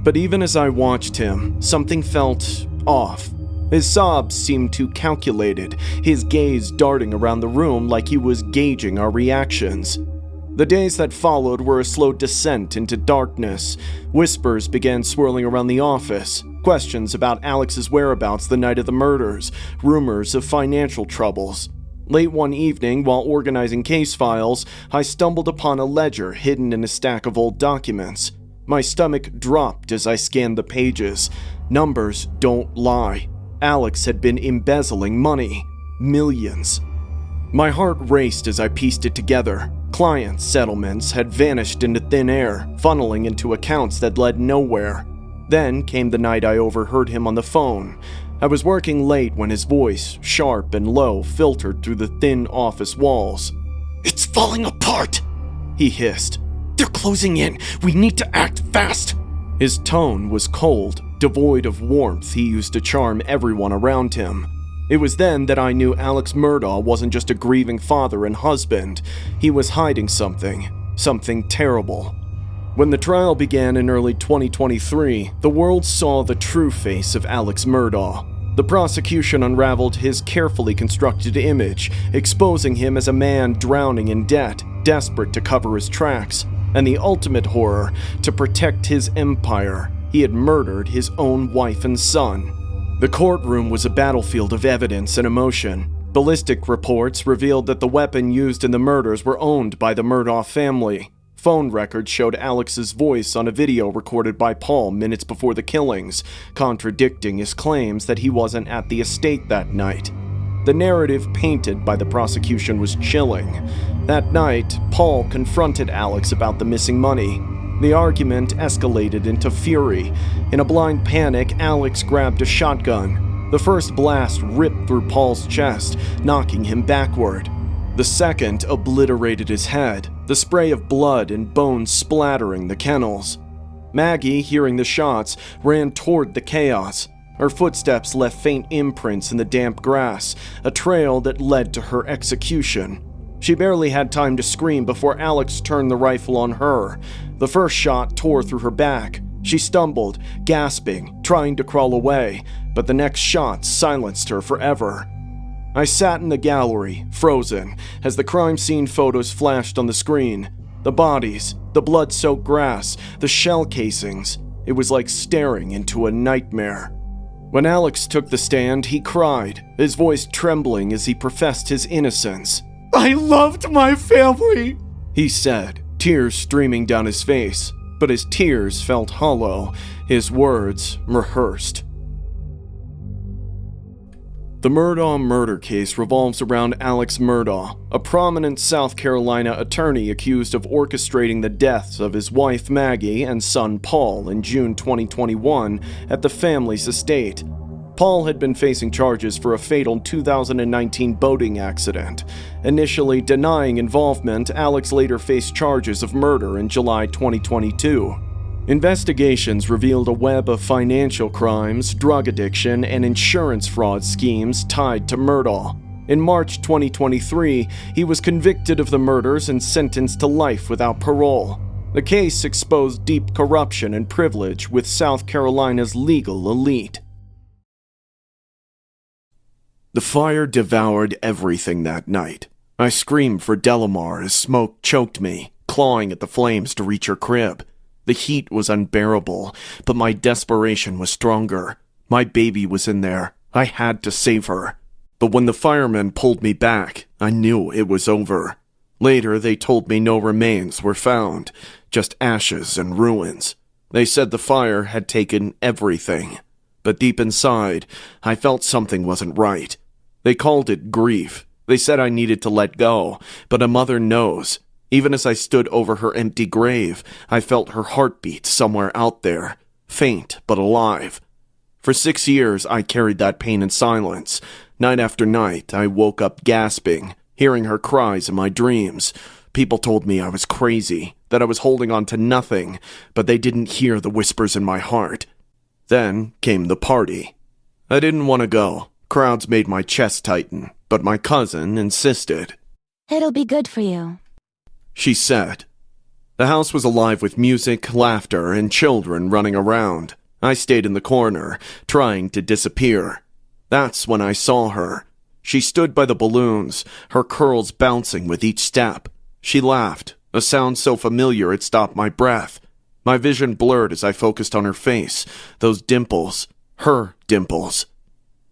But even as I watched him, something felt off. His sobs seemed too calculated, his gaze darting around the room like he was gauging our reactions. The days that followed were a slow descent into darkness. Whispers began swirling around the office. Questions about Alex's whereabouts the night of the murders, rumors of financial troubles. Late one evening, while organizing case files, I stumbled upon a ledger hidden in a stack of old documents. My stomach dropped as I scanned the pages. Numbers don't lie. Alex had been embezzling money. Millions. My heart raced as I pieced it together. Client settlements had vanished into thin air, funneling into accounts that led nowhere. Then came the night I overheard him on the phone. I was working late when his voice, sharp and low, filtered through the thin office walls. "It's falling apart," he hissed. "They're closing in. We need to act fast." His tone was cold, devoid of warmth he used to charm everyone around him. It was then that I knew Alex Murdaugh wasn't just a grieving father and husband. He was hiding something terrible. When the trial began in early 2023, the world saw the true face of Alex Murdaugh. The prosecution unraveled his carefully constructed image, exposing him as a man drowning in debt, desperate to cover his tracks, and the ultimate horror, to protect his empire, he had murdered his own wife and son. The courtroom was a battlefield of evidence and emotion. Ballistic reports revealed that the weapon used in the murders were owned by the Murdaugh family. Phone records showed Alex's voice on a video recorded by Paul minutes before the killings, contradicting his claims that he wasn't at the estate that night. The narrative painted by the prosecution was chilling. That night, Paul confronted Alex about the missing money. The argument escalated into fury. In a blind panic, Alex grabbed a shotgun. The first blast ripped through Paul's chest, knocking him backward. The second obliterated his head, the spray of blood and bones splattering the kennels. Maggie, hearing the shots, ran toward the chaos. Her footsteps left faint imprints in the damp grass, a trail that led to her execution. She barely had time to scream before Alex turned the rifle on her. The first shot tore through her back. She stumbled, gasping, trying to crawl away, but the next shot silenced her forever. I sat in the gallery, frozen, as the crime scene photos flashed on the screen. The bodies, the blood-soaked grass, the shell casings. It was like staring into a nightmare. When Alex took the stand, he cried, his voice trembling as he professed his innocence. "I loved my family," he said, tears streaming down his face. But his tears felt hollow, his words rehearsed. The Murdaugh murder case revolves around Alex Murdaugh, a prominent South Carolina attorney accused of orchestrating the deaths of his wife Maggie and son Paul in June 2021 at the family's estate. Paul had been facing charges for a fatal 2019 boating accident. Initially denying involvement, Alex later faced charges of murder in July 2022. Investigations revealed a web of financial crimes, drug addiction, and insurance fraud schemes tied to Murdaugh. In March 2023, he was convicted of the murders and sentenced to life without parole. The case exposed deep corruption and privilege with South Carolina's legal elite. The fire devoured everything that night. I screamed for Delmar as smoke choked me, clawing at the flames to reach her crib. The heat was unbearable, but my desperation was stronger. My baby was in there. I had to save her. But when the firemen pulled me back, I knew it was over. Later, they told me no remains were found, just ashes and ruins. They said the fire had taken everything. But deep inside, I felt something wasn't right. They called it grief. They said I needed to let go, but a mother knows. Even as I stood over her empty grave, I felt her heartbeat somewhere out there, faint but alive. For 6 years, I carried that pain in silence. Night after night, I woke up gasping, hearing her cries in my dreams. People told me I was crazy, that I was holding on to nothing, but they didn't hear the whispers in my heart. Then came the party. I didn't want to go. Crowds made my chest tighten, but my cousin insisted. "It'll be good for you," she said. The house was alive with music, laughter, and children running around. I stayed in the corner, trying to disappear. That's when I saw her. She stood by the balloons, her curls bouncing with each step. She laughed, a sound so familiar it stopped my breath. My vision blurred as I focused on her face, those dimples, her dimples.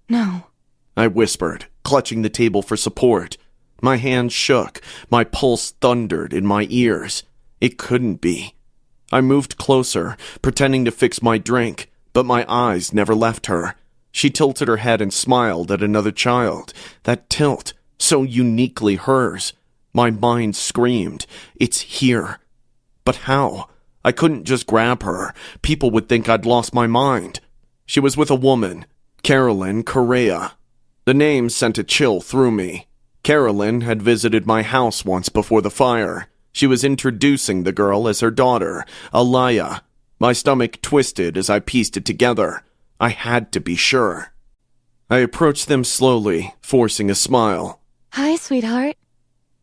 "No," I whispered, clutching the table for support. My hands shook, my pulse thundered in my ears. It couldn't be. I moved closer, pretending to fix my drink, but my eyes never left her. She tilted her head and smiled at another child. That tilt, so uniquely hers. My mind screamed, "It's here." But how? I couldn't just grab her. People would think I'd lost my mind. She was with a woman, Carolyn Correa. The name sent a chill through me. Carolyn had visited my house once before the fire. She was introducing the girl as her daughter, Alaya. My stomach twisted as I pieced it together. I had to be sure. I approached them slowly, forcing a smile. Hi, sweetheart.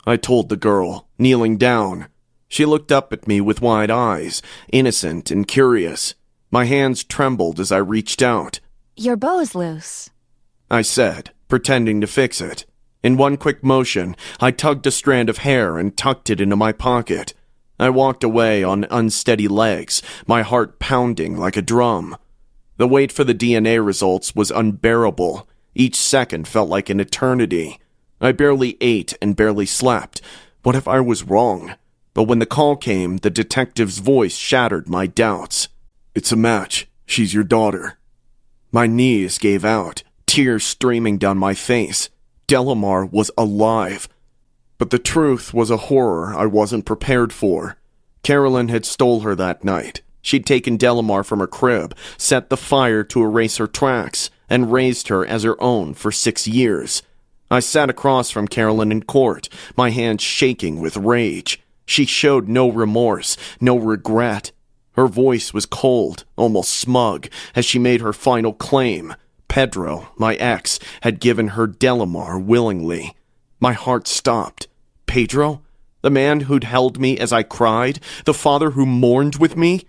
I told the girl, kneeling down. She looked up at me with wide eyes, innocent and curious. My hands trembled as I reached out. Your bow's loose, I said, pretending to fix it. In one quick motion, I tugged a strand of hair and tucked it into my pocket. I walked away on unsteady legs, my heart pounding like a drum. The wait for the DNA results was unbearable. Each second felt like an eternity. I barely ate and barely slept. What if I was wrong? But when the call came, the detective's voice shattered my doubts. It's a match. She's your daughter. My knees gave out, tears streaming down my face. Delmar was alive. But the truth was a horror I wasn't prepared for. Carolyn had stole her that night. She'd taken Delmar from her crib, set the fire to erase her tracks, and raised her as her own for 6 years. I sat across from Carolyn in court, my hands shaking with rage. She showed no remorse, no regret. Her voice was cold, almost smug, as she made her final claim. Pedro, my ex, had given her Delmar willingly. My heart stopped. Pedro? The man who'd held me as I cried? The father who mourned with me?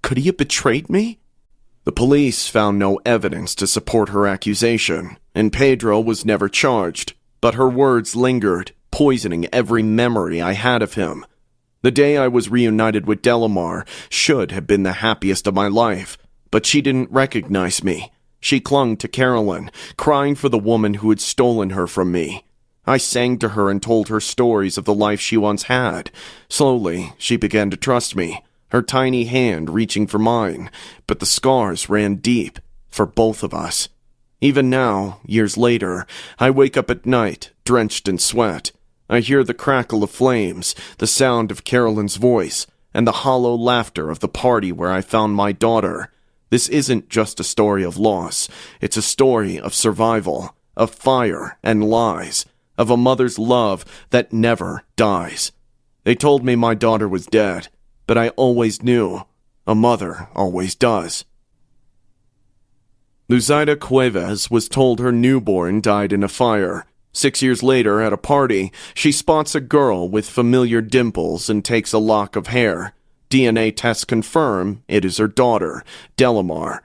Could he have betrayed me? The police found no evidence to support her accusation, and Pedro was never charged. But her words lingered, poisoning every memory I had of him. The day I was reunited with Delmar should have been the happiest of my life, but she didn't recognize me. She clung to Carolyn, crying for the woman who had stolen her from me. I sang to her and told her stories of the life she once had. Slowly, she began to trust me, her tiny hand reaching for mine, but the scars ran deep, for both of us. Even now, years later, I wake up at night, drenched in sweat. I hear the crackle of flames, the sound of Carolyn's voice, and the hollow laughter of the party where I found my daughter. This isn't just a story of loss. It's a story of survival, of fire and lies, of a mother's love that never dies. They told me my daughter was dead, but I always knew. A mother always does. Luzaida Cuevas was told her newborn died in a fire. 6 years later, at a party, she spots a girl with familiar dimples and takes a lock of hair. DNA tests confirm it is her daughter, Delmar.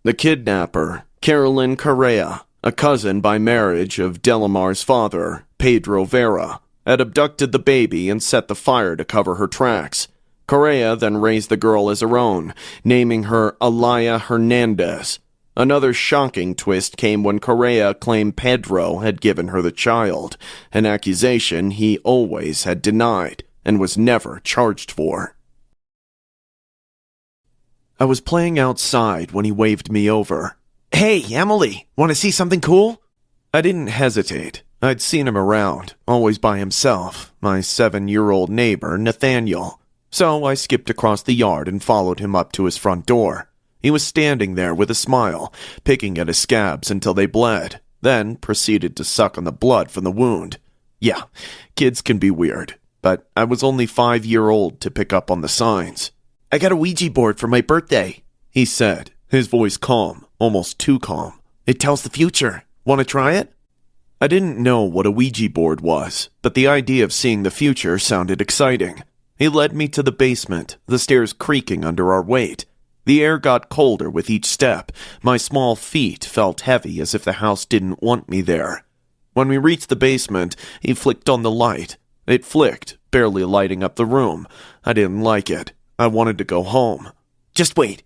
The kidnapper, Carolyn Correa, a cousin by marriage of Delmar's father, Pedro Vera, had abducted the baby and set the fire to cover her tracks. Correa then raised the girl as her own, naming her Alaya Hernandez. Another shocking twist came when Correa claimed Pedro had given her the child, an accusation he always had denied and was never charged for. I was playing outside when he waved me over. "Hey, Emily, want to see something cool?" I didn't hesitate. I'd seen him around, always by himself, my 7-year-old neighbor, Nathaniel. So I skipped across the yard and followed him up to his front door. He was standing there with a smile, picking at his scabs until they bled, then proceeded to suck on the blood from the wound. Yeah, kids can be weird, but I was only 5-year-old to pick up on the signs. "I got a Ouija board for my birthday," he said, his voice calm, almost too calm. "It tells the future. Want to try it?" I didn't know what a Ouija board was, but the idea of seeing the future sounded exciting. He led me to the basement, the stairs creaking under our weight. The air got colder with each step. My small feet felt heavy as if the house didn't want me there. When we reached the basement, he flicked on the light. It flicked, barely lighting up the room. I didn't like it. I wanted to go home. "Just wait,"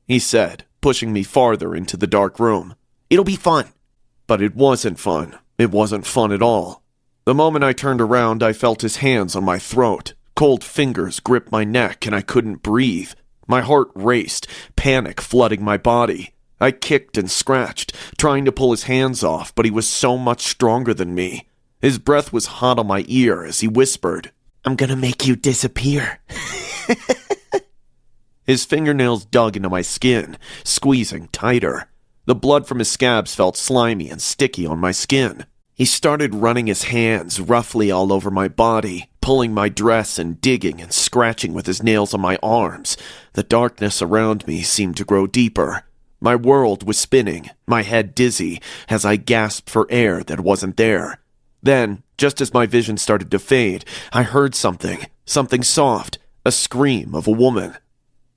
he said, pushing me farther into the dark room. "It'll be fun." But it wasn't fun. It wasn't fun at all. The moment I turned around, I felt his hands on my throat. Cold fingers gripped my neck and I couldn't breathe. My heart raced, panic flooding my body. I kicked and scratched, trying to pull his hands off, but he was so much stronger than me. His breath was hot on my ear as he whispered, "I'm gonna make you disappear." His fingernails dug into my skin, squeezing tighter. The blood from his scabs felt slimy and sticky on my skin. He started running his hands roughly all over my body, pulling my dress and digging and scratching with his nails on my arms. The darkness around me seemed to grow deeper. My world was spinning, my head dizzy, as I gasped for air that wasn't there. Then, just as my vision started to fade, I heard something soft, a scream of a woman.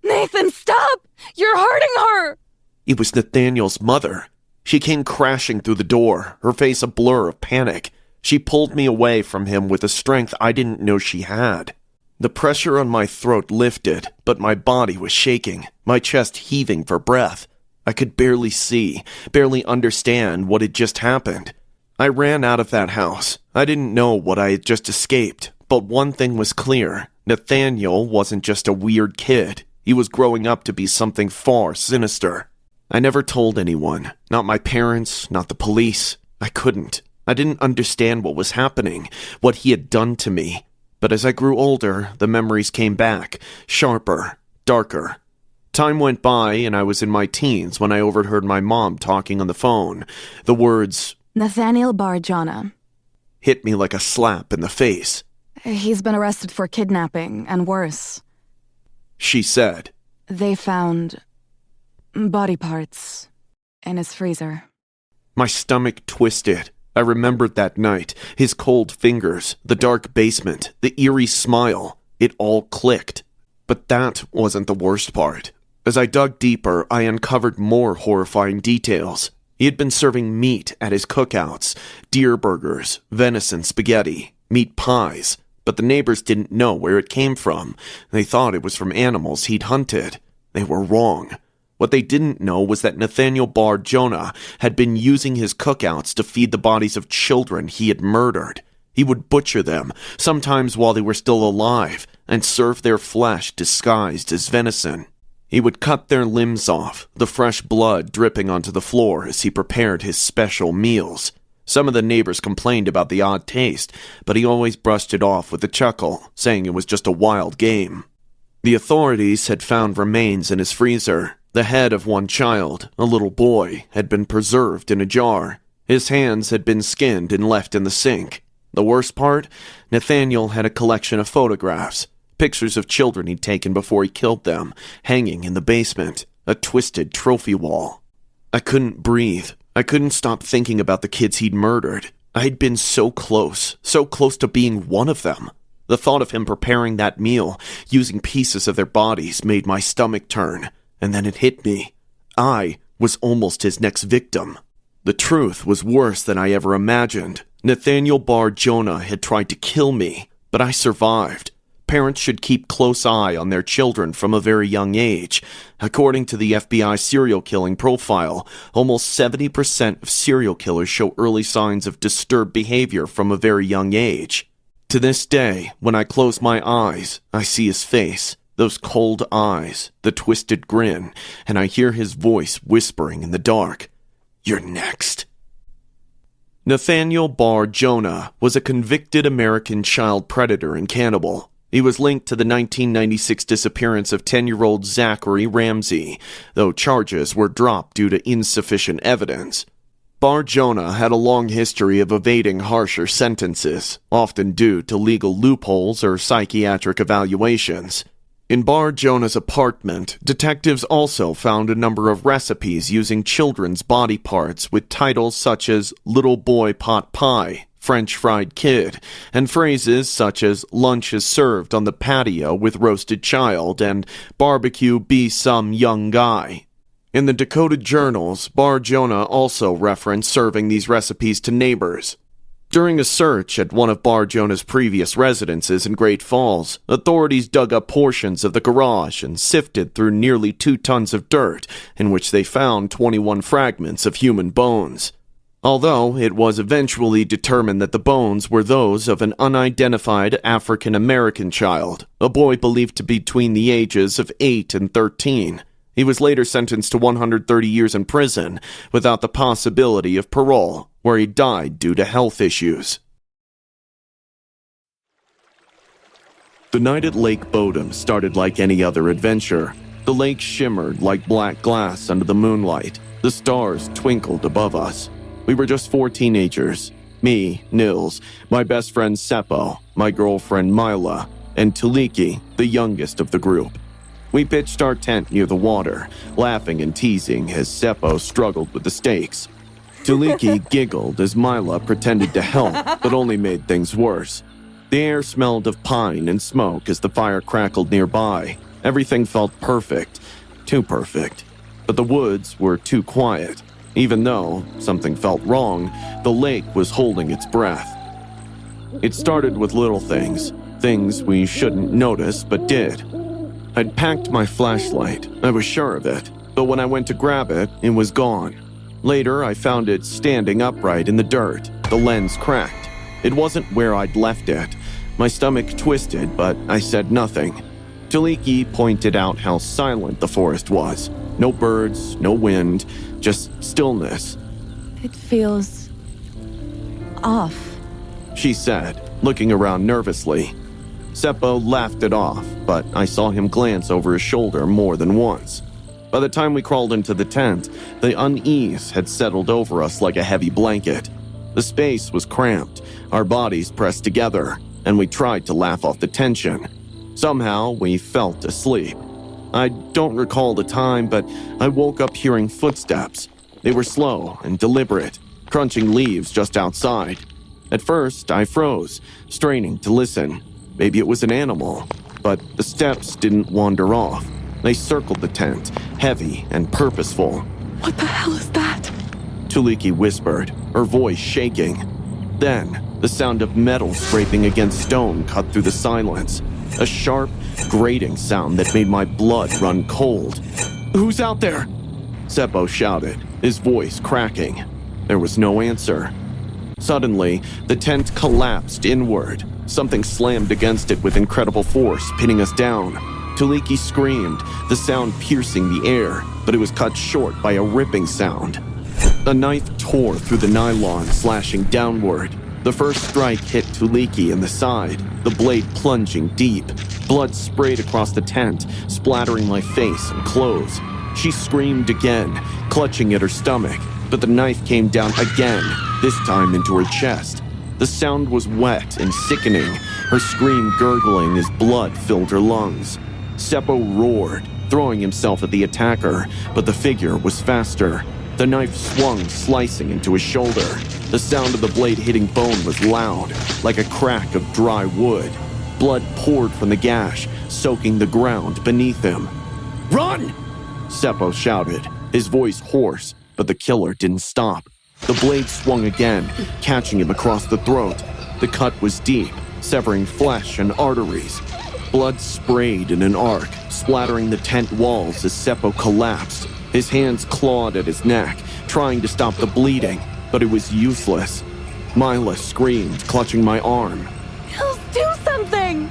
Nathan, stop! You're hurting her! It was Nathaniel's mother. She came crashing through the door, her face a blur of panic. She pulled me away from him with a strength I didn't know she had. The pressure on my throat lifted, but my body was shaking, my chest heaving for breath. I could barely see, barely understand what had just happened. I ran out of that house. I didn't know what I had just escaped, but one thing was clear. Nathaniel wasn't just a weird kid. He was growing up to be something far sinister. I never told anyone, not my parents, not the police. I couldn't. I didn't understand what was happening, what he had done to me. But as I grew older, the memories came back, sharper, darker. Time went by and I was in my teens when I overheard my mom talking on the phone. The words, Nathaniel Bar-Jonah. hit me like a slap in the face. He's been arrested for kidnapping, and worse. She said, They found body parts in his freezer. My stomach twisted. I remembered that night, his cold fingers, the dark basement, the eerie smile. It all clicked. But that wasn't the worst part. As I dug deeper, I uncovered more horrifying details. He had been serving meat at his cookouts, deer burgers, venison spaghetti, meat pies, but the neighbors didn't know where it came from. They thought it was from animals he'd hunted. They were wrong. What they didn't know was that Nathaniel Bar-Jonah had been using his cookouts to feed the bodies of children he had murdered. He would butcher them, sometimes while they were still alive, and serve their flesh disguised as venison. He would cut their limbs off, the fresh blood dripping onto the floor as he prepared his special meals. Some of the neighbors complained about the odd taste, but he always brushed it off with a chuckle, saying it was just a wild game. The authorities had found remains in his freezer. The head of one child, a little boy, had been preserved in a jar. His hands had been skinned and left in the sink. The worst part? Nathaniel had a collection of photographs, pictures of children he'd taken before he killed them, hanging in the basement, a twisted trophy wall. I couldn't breathe. I couldn't stop thinking about the kids he'd murdered. I'd been so close to being one of them. The thought of him preparing that meal, using pieces of their bodies, made my stomach turn. And then it hit me. I was almost his next victim. The truth was worse than I ever imagined. Nathaniel Bar-Jonah had tried to kill me, but I survived. Parents should keep close eye on their children from a very young age. According to the FBI serial killing profile, almost 70% of serial killers show early signs of disturbed behavior from a very young age. To this day, when I close my eyes, I see his face. Those cold eyes, the twisted grin, and I hear his voice whispering in the dark, "You're next." Nathaniel Bar-Jonah was a convicted American child predator and cannibal. He was linked to the 1996 disappearance of 10-year-old Zachary Ramsey, though charges were dropped due to insufficient evidence. Bar-Jonah had a long history of evading harsher sentences, often due to legal loopholes or psychiatric evaluations. In Bar-Jonah's apartment, detectives also found a number of recipes using children's body parts with titles such as Little Boy Pot Pie, French Fried Kid, and phrases such as Lunch is served on the patio with roasted child and Barbecue be some young guy. In the decoded journals, Bar-Jonah also referenced serving these recipes to neighbors. During a search at one of Bar-Jonah's previous residences in Great Falls, authorities dug up portions of the garage and sifted through nearly 2 tons of dirt, in which they found 21 fragments of human bones. Although it was eventually determined that the bones were those of an unidentified African-American child, a boy believed to be between the ages of 8 and 13. He was later sentenced to 130 years in prison, without the possibility of parole, where he died due to health issues. The night at Lake Bodom started like any other adventure. The lake shimmered like black glass under the moonlight. The stars twinkled above us. We were just 4 teenagers. Me, Nils, my best friend Seppo, my girlfriend Mila, and Taliki, the youngest of the group. We pitched our tent near the water, laughing and teasing as Seppo struggled with the stakes. Taliki giggled as Mila pretended to help, but only made things worse. The air smelled of pine and smoke as the fire crackled nearby. Everything felt perfect, too perfect. But the woods were too quiet. Even though something felt wrong, the lake was holding its breath. It started with little things we shouldn't notice but did. I'd packed my flashlight, I was sure of it, but when I went to grab it, it was gone. Later, I found it standing upright in the dirt, the lens cracked. It wasn't where I'd left it. My stomach twisted, but I said nothing. Taliki pointed out how silent the forest was. No birds, no wind, just stillness. It feels off, She said, looking around nervously. Seppo laughed it off, but I saw him glance over his shoulder more than once. By the time we crawled into the tent, the unease had settled over us like a heavy blanket. The space was cramped, our bodies pressed together, and we tried to laugh off the tension. Somehow, we felt asleep. I don't recall the time, but I woke up hearing footsteps. They were slow and deliberate, crunching leaves just outside. At first, I froze, straining to listen. Maybe it was an animal, but the steps didn't wander off. They circled the tent, heavy and purposeful. What the hell is that? Taliki whispered, her voice shaking. Then, the sound of metal scraping against stone cut through the silence. A sharp, grating sound that made my blood run cold. "Who's out there?" Seppo shouted, his voice cracking. There was no answer. Suddenly, the tent collapsed inward. Something slammed against it with incredible force, pinning us down. Taliki screamed, the sound piercing the air, but it was cut short by a ripping sound. A knife tore through the nylon, slashing downward. The first strike hit Taliki in the side, the blade plunging deep. Blood sprayed across the tent, splattering my face and clothes. She screamed again, clutching at her stomach, but the knife came down again, this time into her chest. The sound was wet and sickening, her scream gurgling as blood filled her lungs. Seppo roared, throwing himself at the attacker, but the figure was faster. The knife swung, slicing into his shoulder. The sound of the blade hitting bone was loud, like a crack of dry wood. Blood poured from the gash, soaking the ground beneath him. "Run!" Seppo shouted, his voice hoarse, but the killer didn't stop. The blade swung again, catching him across the throat. The cut was deep, severing flesh and arteries. Blood sprayed in an arc, splattering the tent walls as Seppo collapsed. His hands clawed at his neck, trying to stop the bleeding, but it was useless. Mila screamed, clutching my arm. Nils, do something!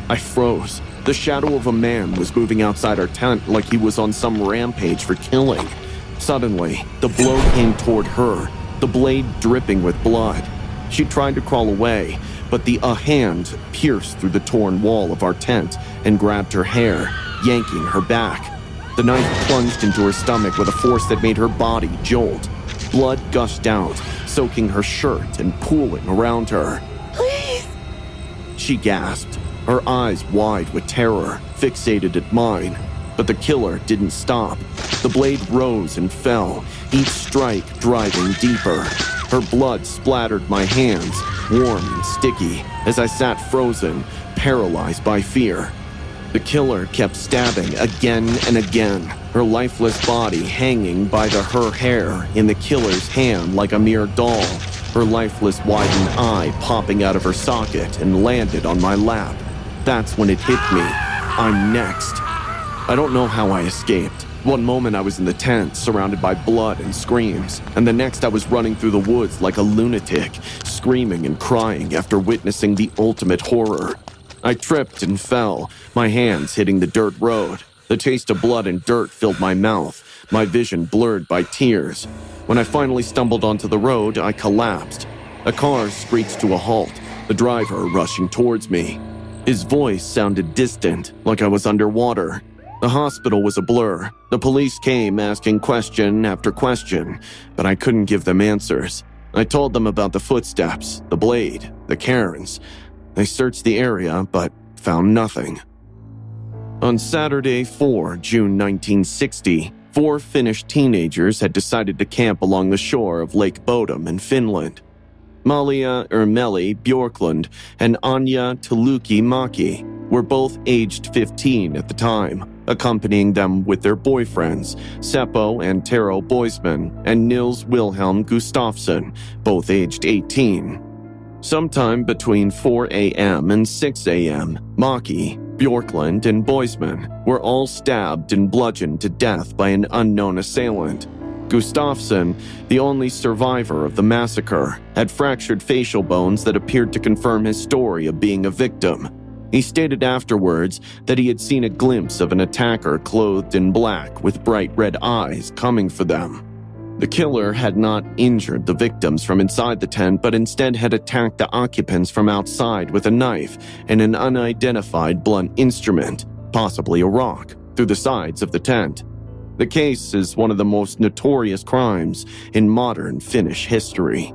I froze. The shadow of a man was moving outside our tent like he was on some rampage for killing. Suddenly, the blow came toward her, the blade dripping with blood. She tried to crawl away, but a hand pierced through the torn wall of our tent and grabbed her hair, yanking her back. The knife plunged into her stomach with a force that made her body jolt. Blood gushed out, soaking her shirt and pooling around her. Please! She gasped, her eyes wide with terror, fixated at mine. But the killer didn't stop. The blade rose and fell, each strike driving deeper. Her blood splattered my hands, warm and sticky, as I sat frozen, paralyzed by fear. The killer kept stabbing again and again, her lifeless body hanging by her hair in the killer's hand like a mere doll, her lifeless widened eye popping out of her socket and landed on my lap. That's when it hit me. I'm next. I don't know how I escaped. One moment I was in the tent, surrounded by blood and screams, and the next I was running through the woods like a lunatic, screaming and crying after witnessing the ultimate horror. I tripped and fell, my hands hitting the dirt road. The taste of blood and dirt filled my mouth, my vision blurred by tears. When I finally stumbled onto the road, I collapsed. A car screeched to a halt, the driver rushing towards me. His voice sounded distant, like I was underwater. The hospital was a blur. The police came asking question after question, but I couldn't give them answers. I told them about the footsteps, the blade, the cairns. They searched the area, but found nothing. On Saturday, 4 June 1960, 4 Finnish teenagers had decided to camp along the shore of Lake Bodom in Finland. Malia Ermeli Bjorklund and Anja Tuluki-Maki were both aged 15 at the time, accompanying them with their boyfriends, Seppo and Tero Boisman and Nils Wilhelm Gustafsson, both aged 18. Sometime between 4 a.m. and 6 a.m., Maki, Bjorklund, and Boisman were all stabbed and bludgeoned to death by an unknown assailant. Gustafsson, the only survivor of the massacre, had fractured facial bones that appeared to confirm his story of being a victim. He stated afterwards that he had seen a glimpse of an attacker clothed in black with bright red eyes coming for them. The killer had not injured the victims from inside the tent, but instead had attacked the occupants from outside with a knife and an unidentified blunt instrument, possibly a rock, through the sides of the tent. The case is one of the most notorious crimes in modern Finnish history.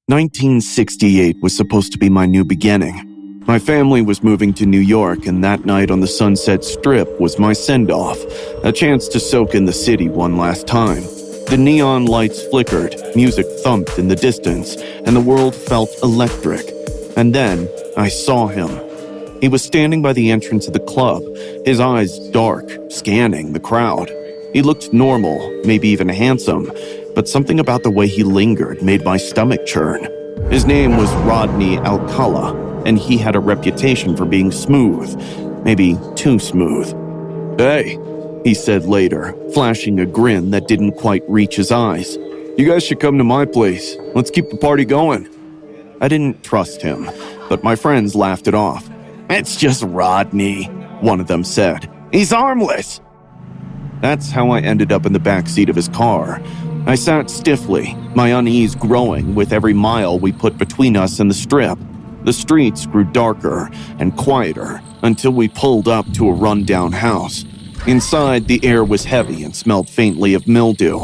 1968 was supposed to be my new beginning. My family was moving to New York, and that night on the Sunset Strip was my send-off, a chance to soak in the city one last time. The neon lights flickered, music thumped in the distance, and the world felt electric. And then I saw him. He was standing by the entrance of the club, his eyes dark, scanning the crowd. He looked normal, maybe even handsome, but something about the way he lingered made my stomach churn. His name was Rodney Alcala, and he had a reputation for being smooth, maybe too smooth. "Hey," he said later, flashing a grin that didn't quite reach his eyes. "You guys should come to my place. Let's keep the party going." I didn't trust him, but my friends laughed it off. "It's just Rodney," one of them said. "He's harmless." That's how I ended up in the backseat of his car. I sat stiffly, my unease growing with every mile we put between us and the strip. The streets grew darker and quieter until we pulled up to a rundown house. Inside, the air was heavy and smelled faintly of mildew.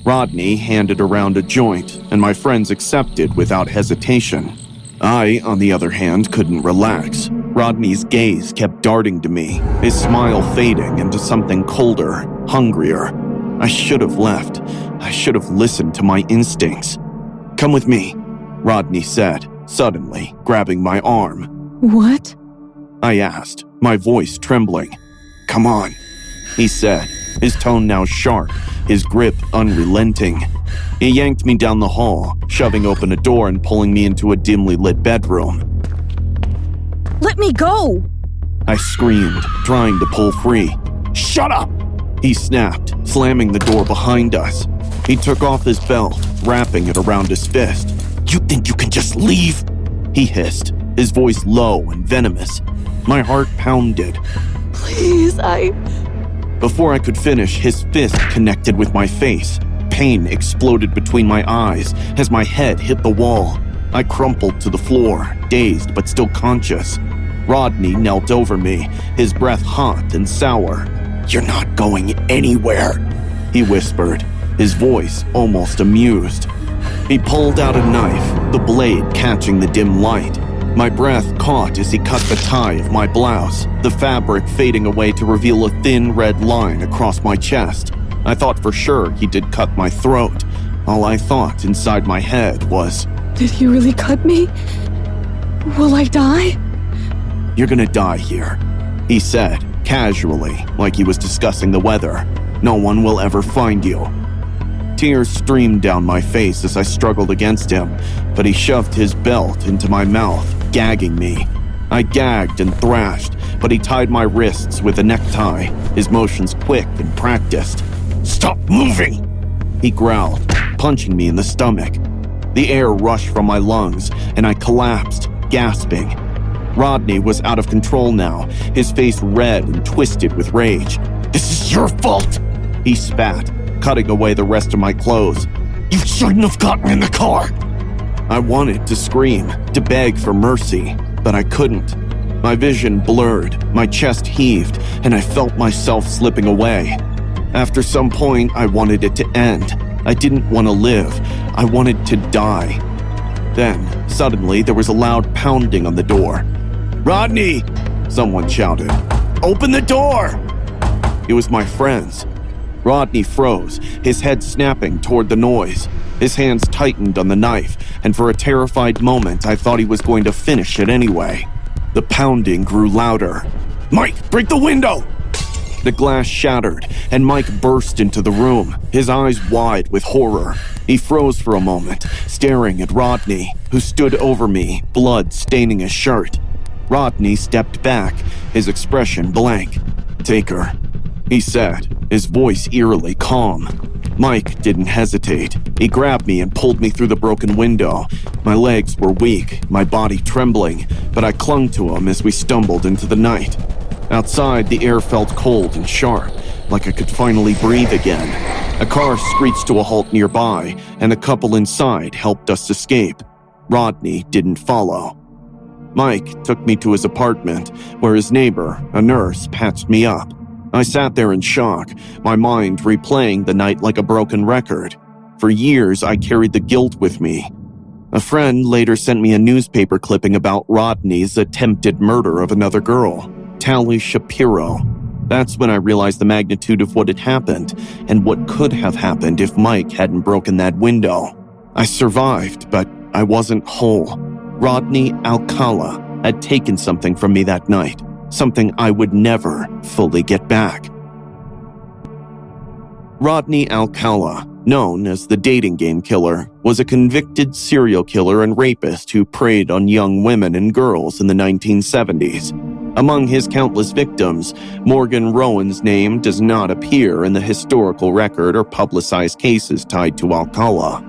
Rodney handed around a joint, and my friends accepted without hesitation. I, on the other hand, couldn't relax. Rodney's gaze kept darting to me, his smile fading into something colder, hungrier. I should have left. I should have listened to my instincts. "Come with me," Rodney said, suddenly grabbing my arm. What? I asked, my voice trembling. "Come on," he said, his tone now sharp, his grip unrelenting. He yanked me down the hall, shoving open a door and pulling me into a dimly lit bedroom. Let me go! I screamed, trying to pull free. "Shut up!" he snapped, slamming the door behind us. He took off his belt, wrapping it around his fist. "You think you can just leave?" he hissed, his voice low and venomous. My heart pounded. Please, Before I could finish, his fist connected with my face. Pain exploded between my eyes as my head hit the wall. I crumpled to the floor, dazed but still conscious. Rodney knelt over me, his breath hot and sour. "You're not going anywhere," he whispered, his voice almost amused. He pulled out a knife, the blade catching the dim light. My breath caught as he cut the tie of my blouse, the fabric fading away to reveal a thin red line across my chest. I thought for sure he did cut my throat. All I thought inside my head was, did he really cut me? Will I die? "You're gonna die here," he said, casually, like he was discussing the weather. "No one will ever find you." Tears streamed down my face as I struggled against him, but he shoved his belt into my mouth, gagging me. I gagged and thrashed, but he tied my wrists with a necktie, his motions quick and practiced. "Stop moving!" he growled, punching me in the stomach. The air rushed from my lungs, and I collapsed, gasping. Rodney was out of control now, his face red and twisted with rage. "This is your fault!" he spat, cutting away the rest of my clothes. "You shouldn't have gotten in the car!" I wanted to scream, to beg for mercy, but I couldn't. My vision blurred, my chest heaved, and I felt myself slipping away. After some point, I wanted it to end. I didn't want to live. I wanted to die. Then, suddenly, there was a loud pounding on the door. "Rodney!" someone shouted. "Open the door!" It was my friends. Rodney froze, his head snapping toward the noise. His hands tightened on the knife, and for a terrified moment, I thought he was going to finish it anyway. The pounding grew louder. "Mike, break the window!" The glass shattered, and Mike burst into the room, his eyes wide with horror. He froze for a moment, staring at Rodney, who stood over me, blood staining his shirt. Rodney stepped back, his expression blank. "Take her," he said, his voice eerily calm. Mike didn't hesitate. He grabbed me and pulled me through the broken window. My legs were weak, my body trembling, but I clung to him as we stumbled into the night. Outside, the air felt cold and sharp, like I could finally breathe again. A car screeched to a halt nearby, and the couple inside helped us escape. Rodney didn't follow. Mike took me to his apartment, where his neighbor, a nurse, patched me up. I sat there in shock, my mind replaying the night like a broken record. For years, I carried the guilt with me. A friend later sent me a newspaper clipping about Rodney's attempted murder of another girl, Tally Shapiro. That's when I realized the magnitude of what had happened and what could have happened if Mike hadn't broken that window. I survived, but I wasn't whole. Rodney Alcala had taken something from me that night, something I would never fully get back. Rodney Alcala, known as the dating game killer, was a convicted serial killer and rapist who preyed on young women and girls in the 1970s. Among his countless victims, Morgan Rowan's name does not appear in the historical record or publicized cases tied to Alcala.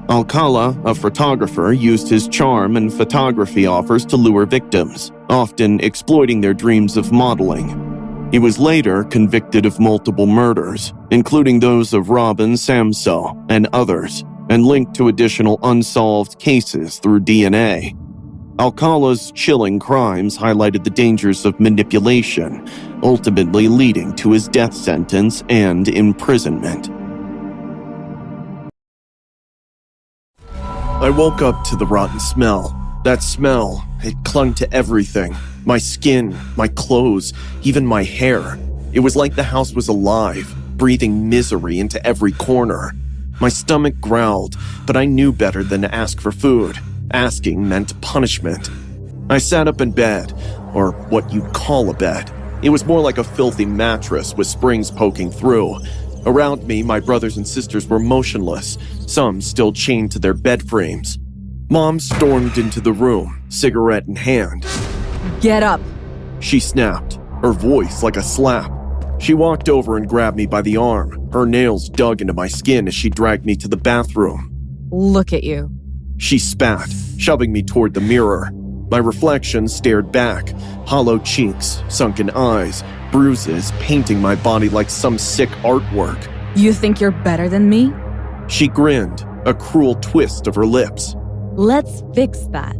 Alcala, a photographer, used his charm and photography offers to lure victims, often exploiting their dreams of modeling. He was later convicted of multiple murders, including those of Robin Samso and others, and linked to additional unsolved cases through DNA. Alcala's chilling crimes highlighted the dangers of manipulation, ultimately leading to his death sentence and imprisonment. I woke up to the rotten smell. That smell, it clung to everything. My skin, my clothes, even my hair. It was like the house was alive, breathing misery into every corner. My stomach growled, but I knew better than to ask for food. Asking meant punishment. I sat up in bed, or what you'd call a bed. It was more like a filthy mattress with springs poking through. Around me, my brothers and sisters were motionless, some still chained to their bed frames. Mom stormed into the room, cigarette in hand. "Get up!" She snapped, her voice like a slap. She walked over and grabbed me by the arm, her nails dug into my skin as she dragged me to the bathroom. "Look at you." She spat, shoving me toward the mirror. My reflection stared back, hollow cheeks, sunken eyes, bruises painting my body like some sick artwork. "You think you're better than me? She grinned, a cruel twist of her lips. Let's fix that."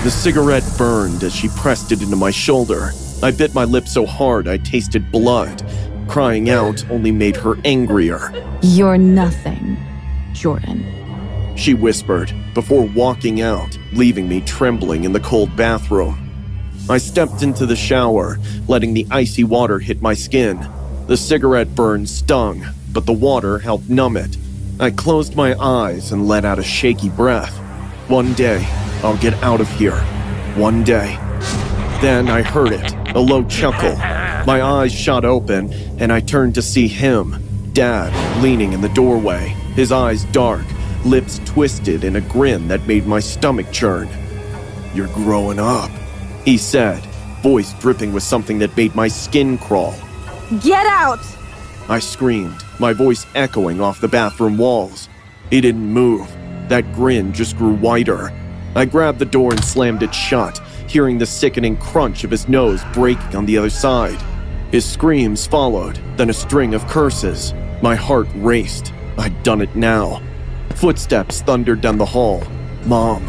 The cigarette burned as she pressed it into my shoulder. I bit my lip so hard I tasted blood. Crying out only made her angrier. You're nothing, Jordan. She whispered, before walking out, leaving me trembling in the cold bathroom. I stepped into the shower, letting the icy water hit my skin. The cigarette burn stung, but the water helped numb it. I closed my eyes and let out a shaky breath. One day, I'll get out of here. One day. Then I heard it, a low chuckle. My eyes shot open, and I turned to see him, Dad, leaning in the doorway, his eyes dark, lips twisted in a grin that made my stomach churn. "You're growing up," he said, voice dripping with something that made my skin crawl. "Get out!" I screamed, my voice echoing off the bathroom walls. He didn't move. That grin just grew wider. I grabbed the door and slammed it shut, hearing the sickening crunch of his nose breaking on the other side. His screams followed, then a string of curses. My heart raced. I'd done it now. Footsteps thundered down the hall. Mom.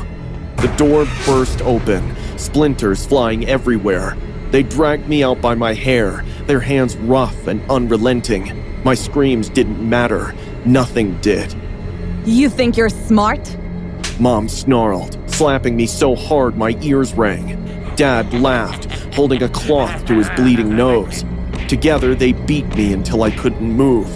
The door burst open, splinters flying everywhere. They dragged me out by my hair, their hands rough and unrelenting. My screams didn't matter. Nothing did. You think you're smart? Mom snarled, slapping me so hard my ears rang. Dad laughed, holding a cloth to his bleeding nose. Together, they beat me until I couldn't move.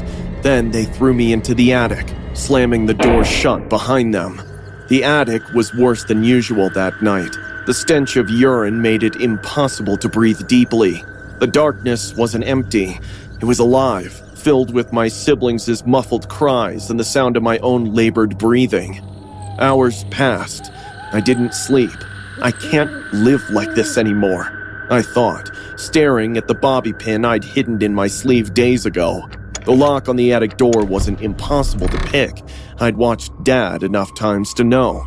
Then they threw me into the attic, slamming the door shut behind them. The attic was worse than usual that night. The stench of urine made it impossible to breathe deeply. The darkness wasn't empty. It was alive, filled with my siblings' muffled cries and the sound of my own labored breathing. Hours passed. I didn't sleep. I can't live like this anymore, I thought, staring at the bobby pin I'd hidden in my sleeve days ago. The lock on the attic door wasn't impossible to pick. I'd watched Dad enough times to know.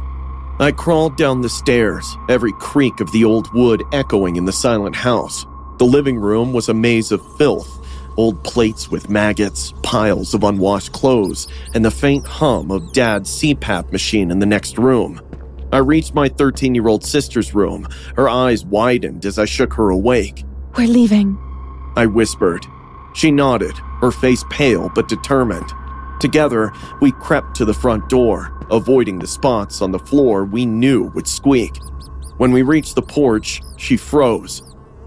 I crawled down the stairs, every creak of the old wood echoing in the silent house. The living room was a maze of filth, old plates with maggots, piles of unwashed clothes, and the faint hum of Dad's CPAP machine in the next room. I reached my 13-year-old sister's room. Her eyes widened as I shook her awake. We're leaving, I whispered. She nodded, her face pale but determined. Together, we crept to the front door, avoiding the spots on the floor we knew would squeak. When we reached the porch, she froze.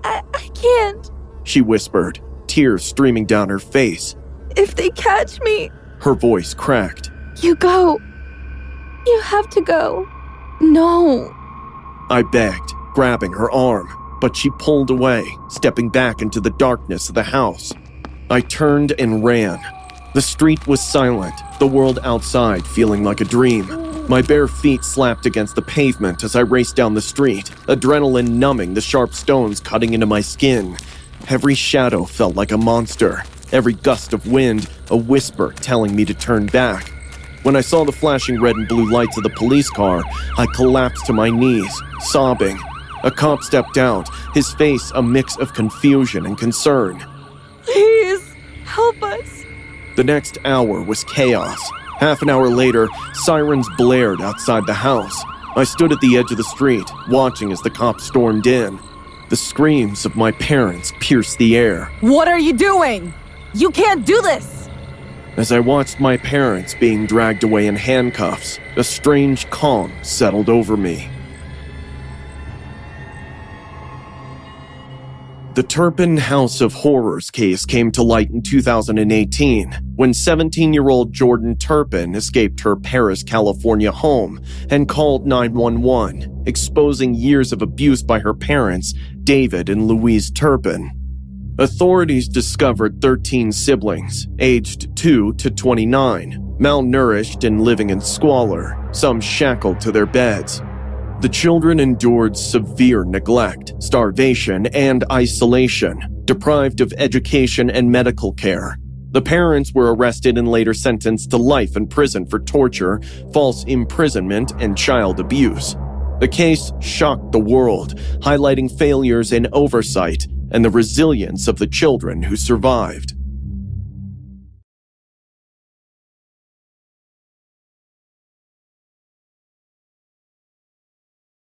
I can't. She whispered, tears streaming down her face. If they catch me, Her voice cracked. you go. You have to go. No. I begged, grabbing her arm, but she pulled away, stepping back into the darkness of the house. I turned and ran. The street was silent, the world outside feeling like a dream. My bare feet slapped against the pavement as I raced down the street, adrenaline numbing the sharp stones cutting into my skin. Every shadow felt like a monster, every gust of wind a whisper telling me to turn back. When I saw the flashing red and blue lights of the police car, I collapsed to my knees, sobbing. A cop stepped out, his face a mix of confusion and concern. Please, help us. The next hour was chaos. Half an hour later, sirens blared outside the house. I stood at the edge of the street, watching as the cops stormed in. The screams of my parents pierced the air. What are you doing? You can't do this! As I watched my parents being dragged away in handcuffs, a strange calm settled over me. The Turpin House of Horrors case came to light in 2018 when 17-year-old Jordan Turpin escaped her Paris, California home and called 911, exposing years of abuse by her parents, David and Louise Turpin. Authorities discovered 13 siblings, aged 2 to 29, malnourished and living in squalor, some shackled to their beds. The children endured severe neglect, starvation, and isolation, deprived of education and medical care. The parents were arrested and later sentenced to life in prison for torture, false imprisonment, and child abuse. The case shocked the world, highlighting failures in oversight and the resilience of the children who survived.